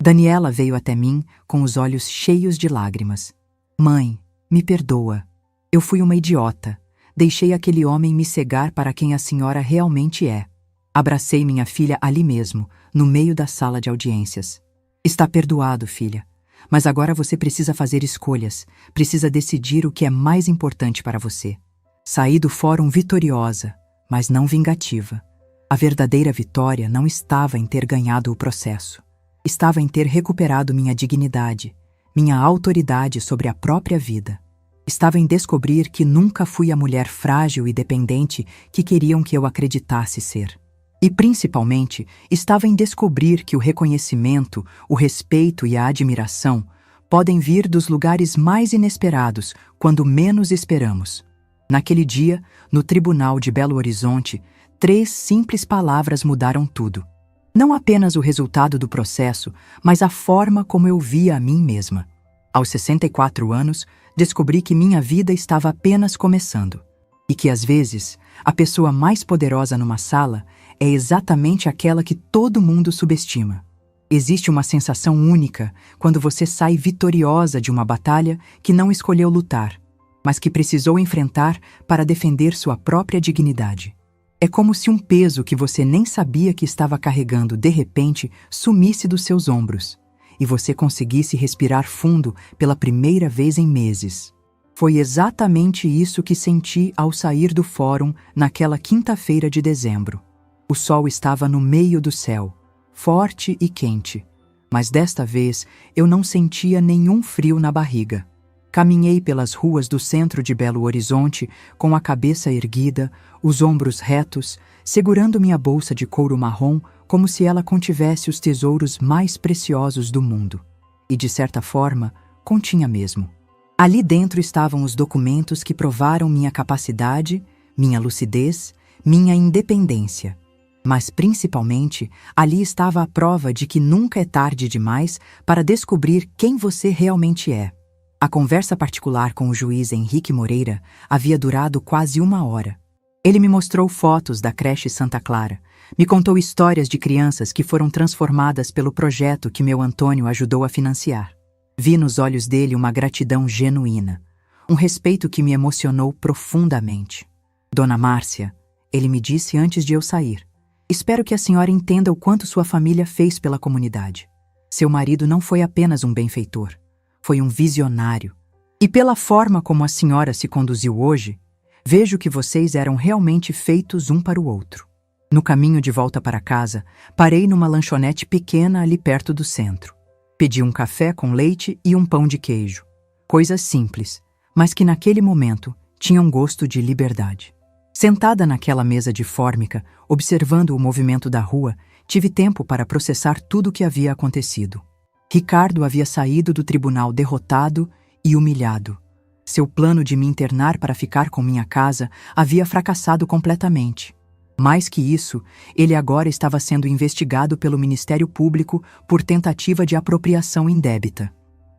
Daniela veio até mim com os olhos cheios de lágrimas. Mãe, me perdoa. Eu fui uma idiota. Deixei aquele homem me cegar para quem a senhora realmente é. Abracei minha filha ali mesmo, no meio da sala de audiências. Está perdoado, filha. Mas agora você precisa fazer escolhas, precisa decidir o que é mais importante para você. Saí do fórum vitoriosa, mas não vingativa. A verdadeira vitória não estava em ter ganhado o processo. Estava em ter recuperado minha dignidade, minha autoridade sobre a própria vida. Estava em descobrir que nunca fui a mulher frágil e dependente que queriam que eu acreditasse ser. E, principalmente, estava em descobrir que o reconhecimento, o respeito e a admiração podem vir dos lugares mais inesperados, quando menos esperamos. Naquele dia, no tribunal de Belo Horizonte, 3 simples palavras mudaram tudo. Não apenas o resultado do processo, mas a forma como eu via a mim mesma. Aos 64 anos, descobri que minha vida estava apenas começando. E que, às vezes, a pessoa mais poderosa numa sala é exatamente aquela que todo mundo subestima. Existe uma sensação única quando você sai vitoriosa de uma batalha que não escolheu lutar, mas que precisou enfrentar para defender sua própria dignidade. É como se um peso que você nem sabia que estava carregando de repente sumisse dos seus ombros e você conseguisse respirar fundo pela primeira vez em meses. Foi exatamente isso que senti ao sair do fórum naquela quinta-feira de dezembro. O sol estava no meio do céu, forte e quente, mas desta vez eu não sentia nenhum frio na barriga. Caminhei pelas ruas do centro de Belo Horizonte com a cabeça erguida, os ombros retos, segurando minha bolsa de couro marrom como se ela contivesse os tesouros mais preciosos do mundo. E, de certa forma, continha mesmo. Ali dentro estavam os documentos que provaram minha capacidade, minha lucidez, minha independência. Mas, principalmente, ali estava a prova de que nunca é tarde demais para descobrir quem você realmente é. A conversa particular com o juiz Henrique Moreira havia durado quase 1 hora. Ele me mostrou fotos da creche Santa Clara, me contou histórias de crianças que foram transformadas pelo projeto que meu Antônio ajudou a financiar. Vi nos olhos dele uma gratidão genuína, um respeito que me emocionou profundamente. Dona Márcia, ele me disse antes de eu sair, espero que a senhora entenda o quanto sua família fez pela comunidade. Seu marido não foi apenas um benfeitor, foi um visionário. E pela forma como a senhora se conduziu hoje, vejo que vocês eram realmente feitos um para o outro. No caminho de volta para casa, parei numa lanchonete pequena ali perto do centro. Pedi um café com leite e um pão de queijo. Coisas simples, mas que naquele momento tinham gosto de liberdade. Sentada naquela mesa de fórmica, observando o movimento da rua, tive tempo para processar tudo o que havia acontecido. Ricardo havia saído do tribunal derrotado e humilhado. Seu plano de me internar para ficar com minha casa havia fracassado completamente. Mais que isso, ele agora estava sendo investigado pelo Ministério Público por tentativa de apropriação indébita.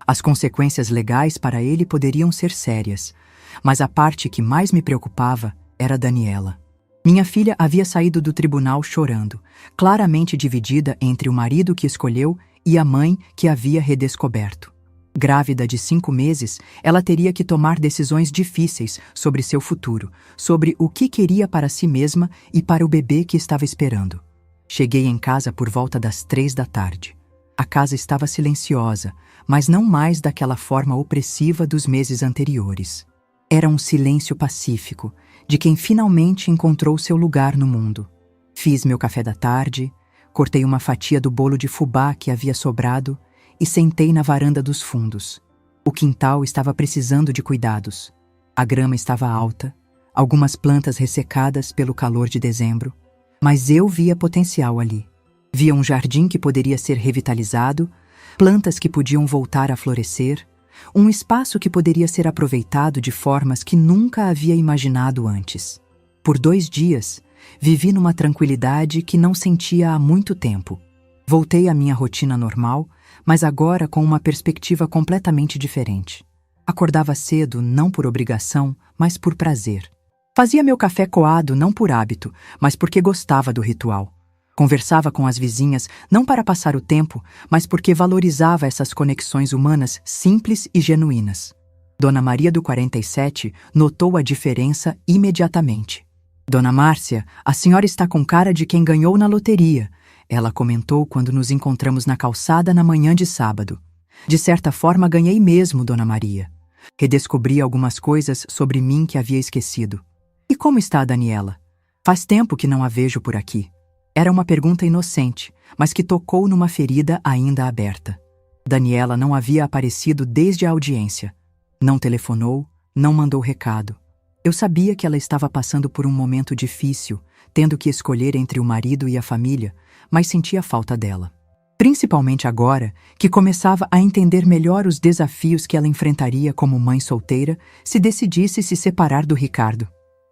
As consequências legais para ele poderiam ser sérias, mas a parte que mais me preocupava era Daniela. Minha filha havia saído do tribunal chorando, claramente dividida entre o marido que escolheu e a mãe que havia redescoberto. Grávida de 5 meses, ela teria que tomar decisões difíceis sobre seu futuro, sobre o que queria para si mesma e para o bebê que estava esperando. Cheguei em casa por volta das 3 da tarde. A casa estava silenciosa, mas não mais daquela forma opressiva dos meses anteriores. Era um silêncio pacífico, de quem finalmente encontrou seu lugar no mundo. Fiz meu café da tarde, cortei uma fatia do bolo de fubá que havia sobrado e sentei na varanda dos fundos. O quintal estava precisando de cuidados. A grama estava alta, algumas plantas ressecadas pelo calor de dezembro, mas eu via potencial ali. Via um jardim que poderia ser revitalizado, plantas que podiam voltar a florescer, um espaço que poderia ser aproveitado de formas que nunca havia imaginado antes. Por 2 dias, vivi numa tranquilidade que não sentia há muito tempo. Voltei à minha rotina normal, mas agora com uma perspectiva completamente diferente. Acordava cedo não por obrigação, mas por prazer. Fazia meu café coado não por hábito, mas porque gostava do ritual. Conversava com as vizinhas não para passar o tempo, mas porque valorizava essas conexões humanas simples e genuínas. Dona Maria do 47 notou a diferença imediatamente. Dona Márcia, a senhora está com cara de quem ganhou na loteria, ela comentou quando nos encontramos na calçada na manhã de sábado. De certa forma ganhei mesmo, Dona Maria. Redescobri algumas coisas sobre mim que havia esquecido. E como está a Daniela? Faz tempo que não a vejo por aqui. Era uma pergunta inocente, mas que tocou numa ferida ainda aberta. Daniela não havia aparecido desde a audiência. Não telefonou, não mandou recado. Eu sabia que ela estava passando por um momento difícil, tendo que escolher entre o marido e a família, mas sentia falta dela. Principalmente agora, que começava a entender melhor os desafios que ela enfrentaria como mãe solteira se decidisse se separar do Ricardo.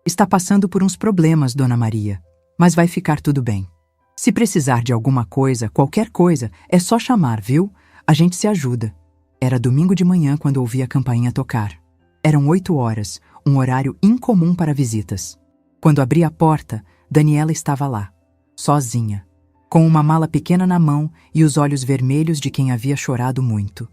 Está passando por uns problemas, Dona Maria, mas vai ficar tudo bem. Se precisar de alguma coisa, qualquer coisa, é só chamar, viu? A gente se ajuda. Era domingo de manhã quando ouvi a campainha tocar. Eram 8 horas, um horário incomum para visitas. Quando abri a porta, Daniela estava lá, sozinha, com uma mala pequena na mão e os olhos vermelhos de quem havia chorado muito.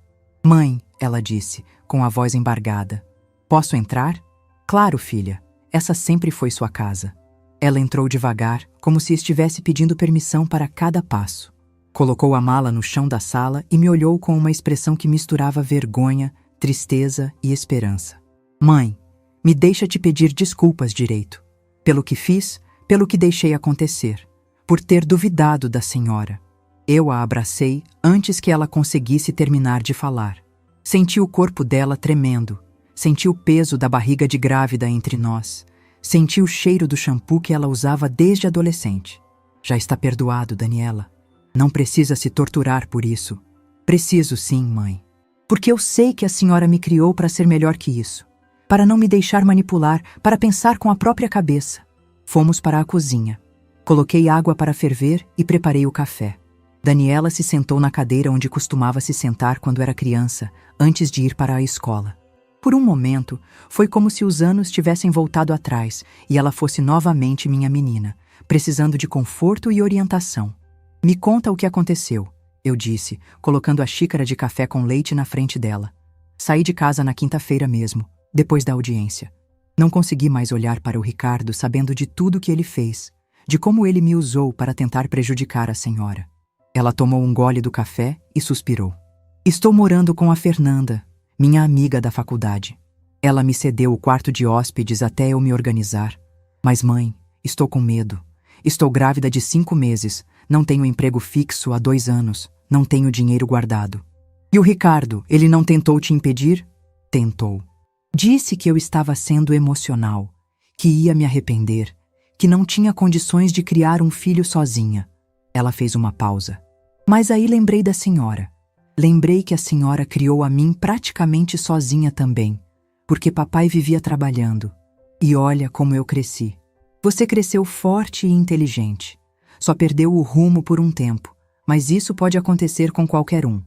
Mãe, ela disse, com a voz embargada. Posso entrar? Claro, filha. Essa sempre foi sua casa. Ela entrou devagar, como se estivesse pedindo permissão para cada passo. Colocou a mala no chão da sala e me olhou com uma expressão que misturava vergonha, tristeza e esperança. Mãe, me deixa te pedir desculpas direito. Pelo que fiz, pelo que deixei acontecer. Por ter duvidado da senhora. Eu a abracei antes que ela conseguisse terminar de falar. Senti o corpo dela tremendo. Senti o peso da barriga de grávida entre nós. Senti o cheiro do shampoo que ela usava desde adolescente. Já está perdoado, Daniela. Não precisa se torturar por isso. Preciso sim, mãe. Porque eu sei que a senhora me criou para ser melhor que isso. Para não me deixar manipular, para pensar com a própria cabeça. Fomos para a cozinha. Coloquei água para ferver e preparei o café. Daniela se sentou na cadeira onde costumava se sentar quando era criança, antes de ir para a escola. Por um momento, foi como se os anos tivessem voltado atrás e ela fosse novamente minha menina, precisando de conforto e orientação. Me conta o que aconteceu, eu disse, colocando a xícara de café com leite na frente dela. Saí de casa na quinta-feira mesmo, depois da audiência. Não consegui mais olhar para o Ricardo sabendo de tudo que ele fez, de como ele me usou para tentar prejudicar a senhora. Ela tomou um gole do café e suspirou. Estou morando com a Fernanda, minha amiga da faculdade. Ela me cedeu o quarto de hóspedes até eu me organizar. Mas mãe, estou com medo. Estou grávida de 5 meses, não tenho emprego fixo há 2 anos, não tenho dinheiro guardado. E o Ricardo, ele não tentou te impedir? Tentou. Disse que eu estava sendo emocional, que ia me arrepender, que não tinha condições de criar um filho sozinha. Ela fez uma pausa. Mas aí lembrei da senhora. Lembrei que a senhora criou a mim praticamente sozinha também, porque papai vivia trabalhando. E olha como eu cresci. Você cresceu forte e inteligente. Só perdeu o rumo por um tempo, mas isso pode acontecer com qualquer um.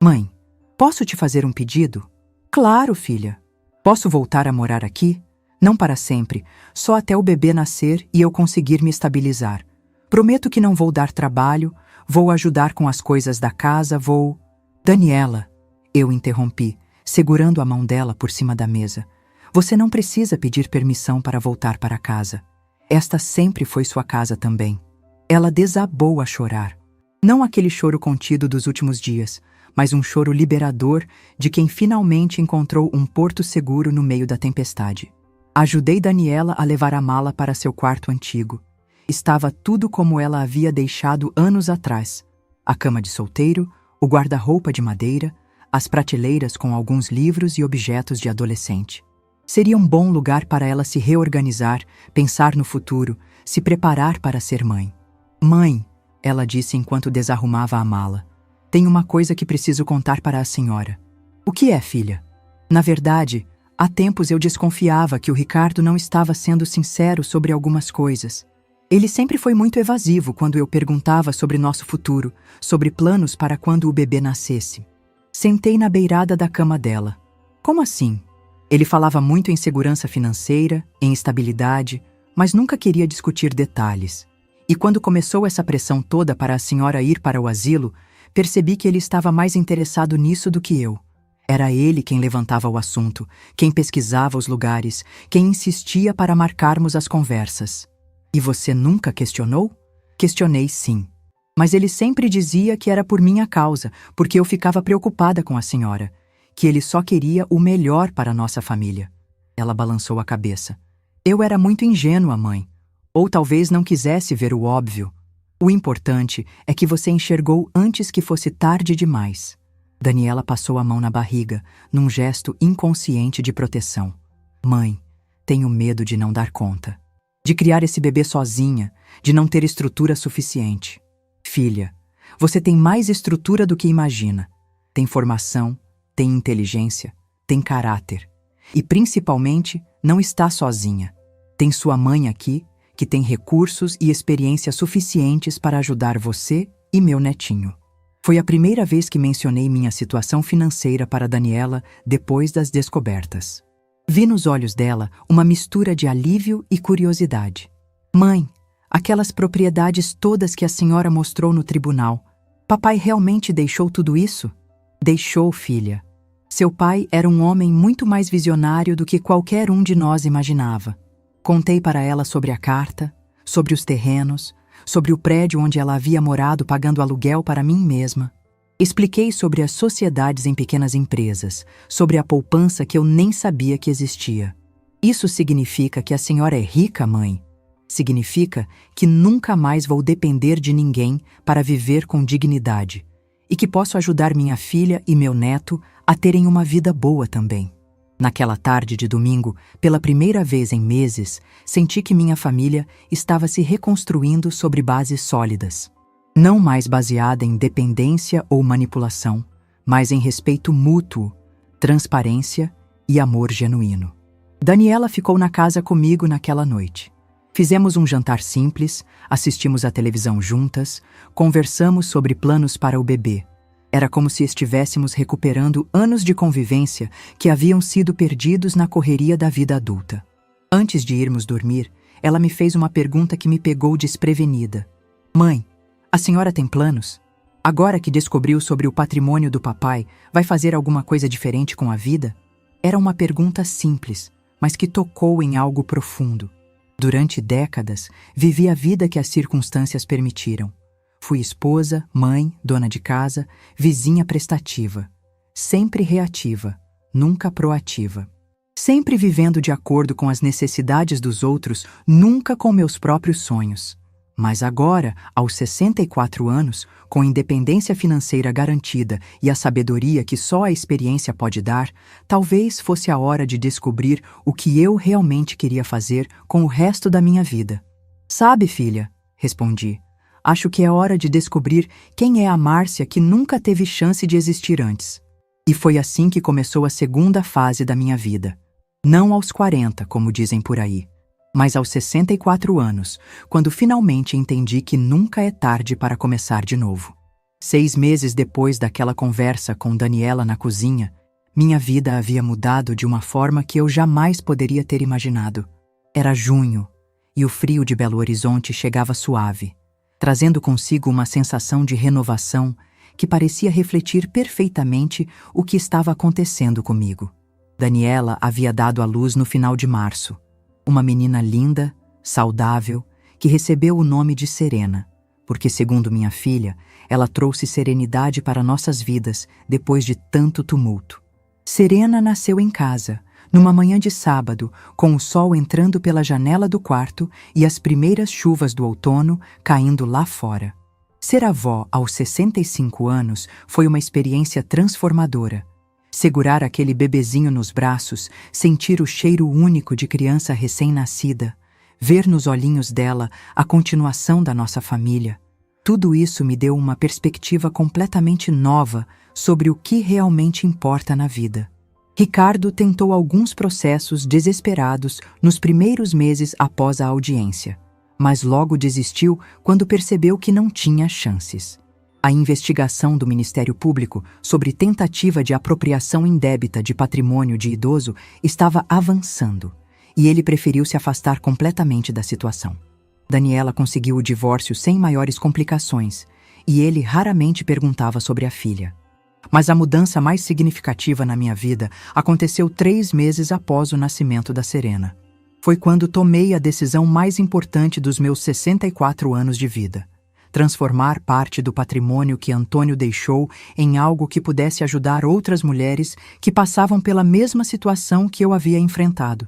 Mãe, posso te fazer um pedido? Claro, filha. Posso voltar a morar aqui? Não para sempre, só até o bebê nascer e eu conseguir me estabilizar. Prometo que não vou dar trabalho, vou ajudar com as coisas da casa, vou... Daniela, eu interrompi, segurando a mão dela por cima da mesa. Você não precisa pedir permissão para voltar para casa. Esta sempre foi sua casa também. Ela desabou a chorar. Não aquele choro contido dos últimos dias, mas um choro liberador de quem finalmente encontrou um porto seguro no meio da tempestade. Ajudei Daniela a levar a mala para seu quarto antigo. Estava tudo como ela havia deixado anos atrás. A cama de solteiro, o guarda-roupa de madeira, as prateleiras com alguns livros e objetos de adolescente. Seria um bom lugar para ela se reorganizar, pensar no futuro, se preparar para ser mãe. Mãe, ela disse enquanto desarrumava a mala, tem uma coisa que preciso contar para a senhora. O que é, filha? Na verdade, há tempos eu desconfiava que o Ricardo não estava sendo sincero sobre algumas coisas. Ele sempre foi muito evasivo quando eu perguntava sobre nosso futuro, sobre planos para quando o bebê nascesse. Sentei na beirada da cama dela. Como assim? Ele falava muito em segurança financeira, em estabilidade, mas nunca queria discutir detalhes. E quando começou essa pressão toda para a senhora ir para o asilo, percebi que ele estava mais interessado nisso do que eu. Era ele quem levantava o assunto, quem pesquisava os lugares, quem insistia para marcarmos as conversas. E você nunca questionou? Questionei sim. Mas ele sempre dizia que era por minha causa, porque eu ficava preocupada com a senhora, que ele só queria o melhor para a nossa família. Ela balançou a cabeça. Eu era muito ingênua, mãe. Ou talvez não quisesse ver o óbvio. O importante é que você enxergou antes que fosse tarde demais. Daniela passou a mão na barriga, num gesto inconsciente de proteção. Mãe, tenho medo de não dar conta. De criar esse bebê sozinha, de não ter estrutura suficiente. Filha, você tem mais estrutura do que imagina. Tem formação, tem inteligência, tem caráter. E principalmente, não está sozinha. Tem sua mãe aqui, que tem recursos e experiência suficientes para ajudar você e meu netinho. Foi a primeira vez que mencionei minha situação financeira para Daniela depois das descobertas. Vi nos olhos dela uma mistura de alívio e curiosidade. Mãe, aquelas propriedades todas que a senhora mostrou no tribunal, papai realmente deixou tudo isso? Deixou, filha. Seu pai era um homem muito mais visionário do que qualquer um de nós imaginava. Contei para ela sobre a carta, sobre os terrenos, sobre o prédio onde ela havia morado pagando aluguel para mim mesma. Expliquei sobre as sociedades em pequenas empresas, sobre a poupança que eu nem sabia que existia. Isso significa que a senhora é rica, mãe? Significa que nunca mais vou depender de ninguém para viver com dignidade e que posso ajudar minha filha e meu neto a terem uma vida boa também. Naquela tarde de domingo, pela primeira vez em meses, senti que minha família estava se reconstruindo sobre bases sólidas. Não mais baseada em dependência ou manipulação, mas em respeito mútuo, transparência e amor genuíno. Daniela ficou na casa comigo naquela noite. Fizemos um jantar simples, assistimos à televisão juntas, conversamos sobre planos para o bebê. Era como se estivéssemos recuperando anos de convivência que haviam sido perdidos na correria da vida adulta. Antes de irmos dormir, ela me fez uma pergunta que me pegou desprevenida. Mãe, a senhora tem planos? Agora que descobriu sobre o patrimônio do papai, vai fazer alguma coisa diferente com a vida? Era uma pergunta simples, mas que tocou em algo profundo. Durante décadas, vivi a vida que as circunstâncias permitiram. Fui esposa, mãe, dona de casa, vizinha prestativa. Sempre reativa, nunca proativa. Sempre vivendo de acordo com as necessidades dos outros, nunca com meus próprios sonhos. Mas agora, aos 64 anos, com independência financeira garantida e a sabedoria que só a experiência pode dar, talvez fosse a hora de descobrir o que eu realmente queria fazer com o resto da minha vida. Sabe, filha, respondi, acho que é hora de descobrir quem é a Márcia que nunca teve chance de existir antes. E foi assim que começou a segunda fase da minha vida. Não aos 40, como dizem por aí, mas aos 64 anos, quando finalmente entendi que nunca é tarde para começar de novo. 6 meses depois daquela conversa com Daniela na cozinha, minha vida havia mudado de uma forma que eu jamais poderia ter imaginado. Era junho, e o frio de Belo Horizonte chegava suave, trazendo consigo uma sensação de renovação que parecia refletir perfeitamente o que estava acontecendo comigo. Daniela havia dado à luz no final de março. Uma menina linda, saudável, que recebeu o nome de Serena, porque, segundo minha filha, ela trouxe serenidade para nossas vidas depois de tanto tumulto. Serena nasceu em casa, numa manhã de sábado, com o sol entrando pela janela do quarto e as primeiras chuvas do outono caindo lá fora. Ser avó aos 65 anos foi uma experiência transformadora. Segurar aquele bebezinho nos braços, sentir o cheiro único de criança recém-nascida, ver nos olhinhos dela a continuação da nossa família. Tudo isso me deu uma perspectiva completamente nova sobre o que realmente importa na vida. Ricardo tentou alguns processos desesperados nos primeiros meses após a audiência, mas logo desistiu quando percebeu que não tinha chances. A investigação do Ministério Público sobre tentativa de apropriação indébita de patrimônio de idoso estava avançando, e ele preferiu se afastar completamente da situação. Daniela conseguiu o divórcio sem maiores complicações, e ele raramente perguntava sobre a filha. Mas a mudança mais significativa na minha vida aconteceu 3 meses após o nascimento da Serena. Foi quando tomei a decisão mais importante dos meus 64 anos de vida. Transformar parte do patrimônio que Antônio deixou em algo que pudesse ajudar outras mulheres que passavam pela mesma situação que eu havia enfrentado.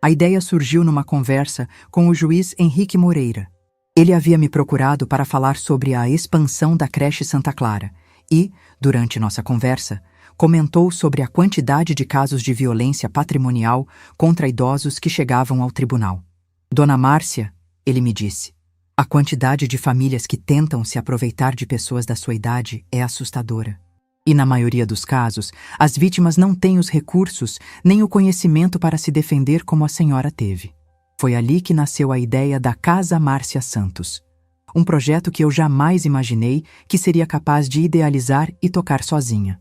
A ideia surgiu numa conversa com o juiz Henrique Moreira. Ele havia me procurado para falar sobre a expansão da creche Santa Clara e, durante nossa conversa, comentou sobre a quantidade de casos de violência patrimonial contra idosos que chegavam ao tribunal. Dona Márcia, ele me disse, a quantidade de famílias que tentam se aproveitar de pessoas da sua idade é assustadora. E na maioria dos casos, as vítimas não têm os recursos nem o conhecimento para se defender como a senhora teve. Foi ali que nasceu a ideia da Casa Márcia Santos. Um projeto que eu jamais imaginei que seria capaz de idealizar e tocar sozinha.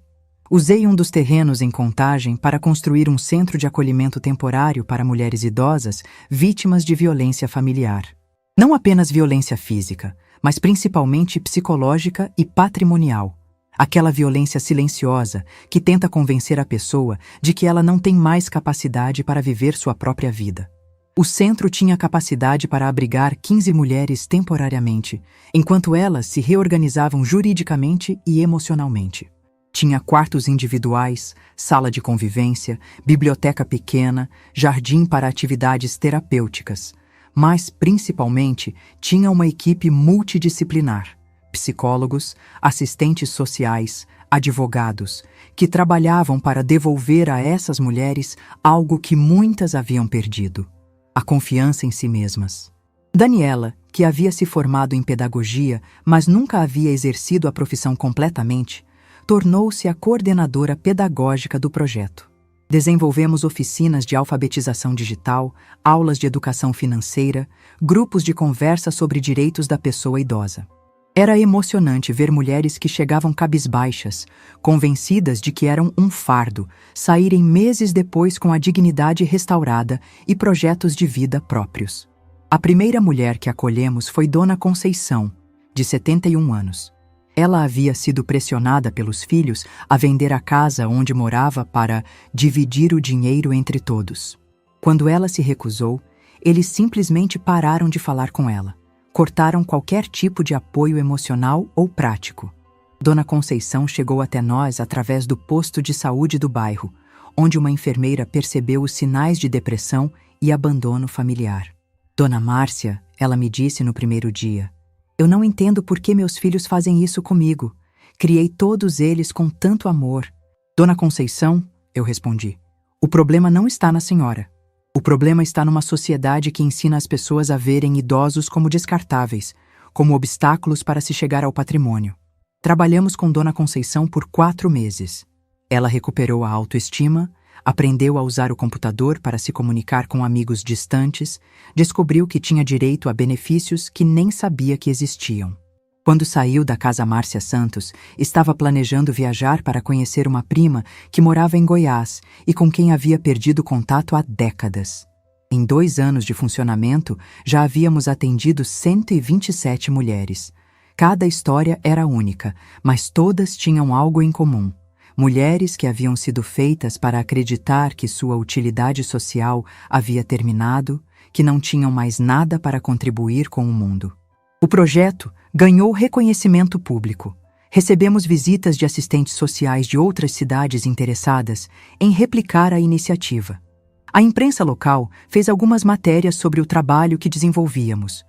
Usei um dos terrenos em Contagem para construir um centro de acolhimento temporário para mulheres idosas vítimas de violência familiar. Não apenas violência física, mas principalmente psicológica e patrimonial. Aquela violência silenciosa que tenta convencer a pessoa de que ela não tem mais capacidade para viver sua própria vida. O centro tinha capacidade para abrigar 15 mulheres temporariamente, enquanto elas se reorganizavam juridicamente e emocionalmente. Tinha quartos individuais, sala de convivência, biblioteca pequena, jardim para atividades terapêuticas, mas, principalmente, tinha uma equipe multidisciplinar, psicólogos, assistentes sociais, advogados, que trabalhavam para devolver a essas mulheres algo que muitas haviam perdido: a confiança em si mesmas. Daniela, que havia se formado em pedagogia, mas nunca havia exercido a profissão completamente, tornou-se a coordenadora pedagógica do projeto. Desenvolvemos oficinas de alfabetização digital, aulas de educação financeira, grupos de conversa sobre direitos da pessoa idosa. Era emocionante ver mulheres que chegavam cabisbaixas, convencidas de que eram um fardo, saírem meses depois com a dignidade restaurada e projetos de vida próprios. A primeira mulher que acolhemos foi Dona Conceição, de 71 anos. Ela havia sido pressionada pelos filhos a vender a casa onde morava para dividir o dinheiro entre todos. Quando ela se recusou, eles simplesmente pararam de falar com ela. Cortaram qualquer tipo de apoio emocional ou prático. Dona Conceição chegou até nós através do posto de saúde do bairro, onde uma enfermeira percebeu os sinais de depressão e abandono familiar. Dona Márcia, ela me disse no primeiro dia: "Eu não entendo por que meus filhos fazem isso comigo. Criei todos eles com tanto amor." "Dona Conceição", eu respondi, "o problema não está na senhora. O problema está numa sociedade que ensina as pessoas a verem idosos como descartáveis, como obstáculos para se chegar ao patrimônio." Trabalhamos com Dona Conceição por 4 meses. Ela recuperou a autoestima, aprendeu a usar o computador para se comunicar com amigos distantes, descobriu que tinha direito a benefícios que nem sabia que existiam. Quando saiu da Casa Márcia Santos, estava planejando viajar para conhecer uma prima que morava em Goiás e com quem havia perdido contato há décadas. Em 2 anos de funcionamento, já havíamos atendido 127 mulheres. Cada história era única, mas todas tinham algo em comum. Mulheres que haviam sido feitas para acreditar que sua utilidade social havia terminado, que não tinham mais nada para contribuir com o mundo. O projeto ganhou reconhecimento público. Recebemos visitas de assistentes sociais de outras cidades interessadas em replicar a iniciativa. A imprensa local fez algumas matérias sobre o trabalho que desenvolvíamos.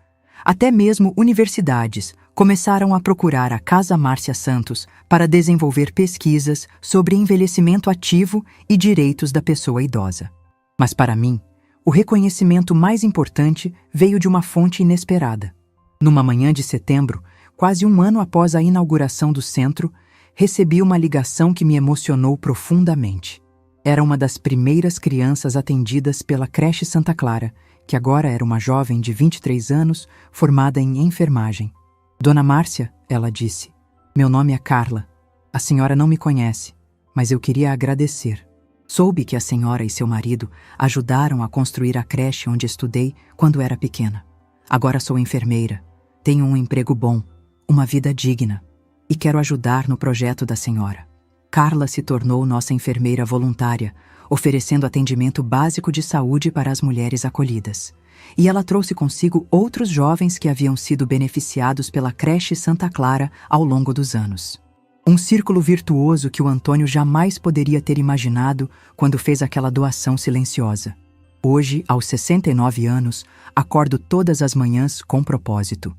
Até mesmo universidades começaram a procurar a Casa Márcia Santos para desenvolver pesquisas sobre envelhecimento ativo e direitos da pessoa idosa. Mas para mim, o reconhecimento mais importante veio de uma fonte inesperada. Numa manhã de setembro, quase 1 ano após a inauguração do centro, recebi uma ligação que me emocionou profundamente. Era uma das primeiras crianças atendidas pela creche Santa Clara, que agora era uma jovem de 23 anos, formada em enfermagem. "Dona Márcia", ela disse, "meu nome é Carla. A senhora não me conhece, mas eu queria agradecer. Soube que a senhora e seu marido ajudaram a construir a creche onde estudei quando era pequena. Agora sou enfermeira, tenho um emprego bom, uma vida digna, e quero ajudar no projeto da senhora." Carla se tornou nossa enfermeira voluntária, oferecendo atendimento básico de saúde para as mulheres acolhidas. E ela trouxe consigo outros jovens que haviam sido beneficiados pela creche Santa Clara ao longo dos anos. Um círculo virtuoso que o Antônio jamais poderia ter imaginado quando fez aquela doação silenciosa. Hoje, aos 69 anos, acordo todas as manhãs com propósito.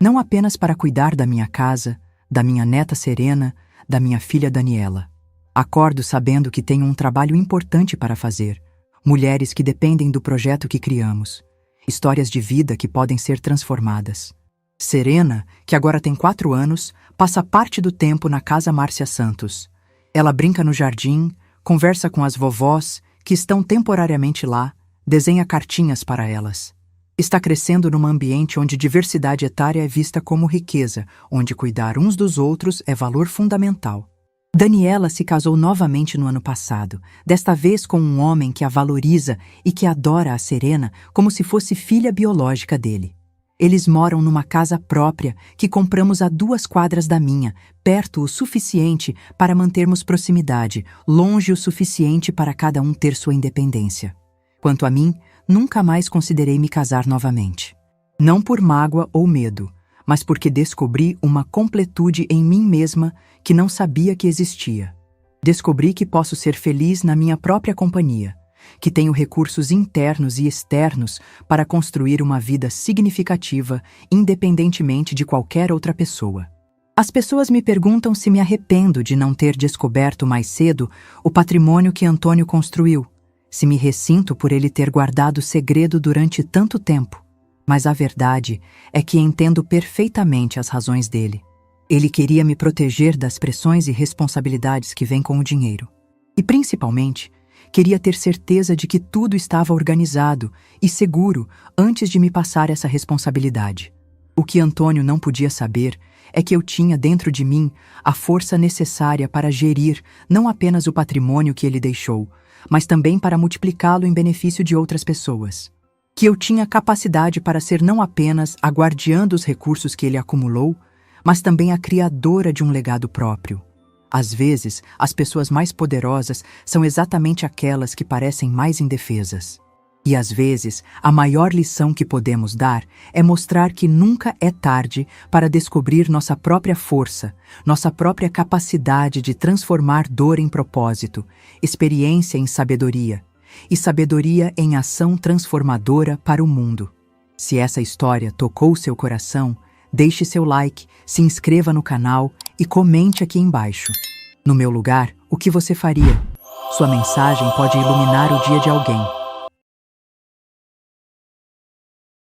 Não apenas para cuidar da minha casa, da minha neta Serena, da minha filha Daniela. Acordo sabendo que tenho um trabalho importante para fazer. Mulheres que dependem do projeto que criamos. Histórias de vida que podem ser transformadas. Serena, que agora tem 4 anos, passa parte do tempo na Casa Márcia Santos. Ela brinca no jardim, conversa com as vovós, que estão temporariamente lá, desenha cartinhas para elas. Está crescendo num ambiente onde diversidade etária é vista como riqueza, onde cuidar uns dos outros é valor fundamental. Daniela se casou novamente no ano passado, desta vez com um homem que a valoriza e que adora a Serena como se fosse filha biológica dele. Eles moram numa casa própria que compramos a 2 quadras da minha, perto o suficiente para mantermos proximidade, longe o suficiente para cada um ter sua independência. Quanto a mim, nunca mais considerei me casar novamente. Não por mágoa ou medo, mas porque descobri uma completude em mim mesma que não sabia que existia. Descobri que posso ser feliz na minha própria companhia, que tenho recursos internos e externos para construir uma vida significativa, independentemente de qualquer outra pessoa. As pessoas me perguntam se me arrependo de não ter descoberto mais cedo o patrimônio que Antônio construiu, se me ressinto por ele ter guardado o segredo durante tanto tempo. Mas a verdade é que entendo perfeitamente as razões dele. Ele queria me proteger das pressões e responsabilidades que vêm com o dinheiro. E, principalmente, queria ter certeza de que tudo estava organizado e seguro antes de me passar essa responsabilidade. O que Antônio não podia saber é que eu tinha dentro de mim a força necessária para gerir não apenas o patrimônio que ele deixou, mas também para multiplicá-lo em benefício de outras pessoas. Que eu tinha capacidade para ser não apenas a guardiã dos recursos que ele acumulou, mas também a criadora de um legado próprio. Às vezes, as pessoas mais poderosas são exatamente aquelas que parecem mais indefesas. E às vezes, a maior lição que podemos dar é mostrar que nunca é tarde para descobrir nossa própria força, nossa própria capacidade de transformar dor em propósito, experiência em sabedoria, e sabedoria em ação transformadora para o mundo. Se essa história tocou seu coração, deixe seu like, se inscreva no canal e comente aqui embaixo. No meu lugar, o que você faria? Sua mensagem pode iluminar o dia de alguém.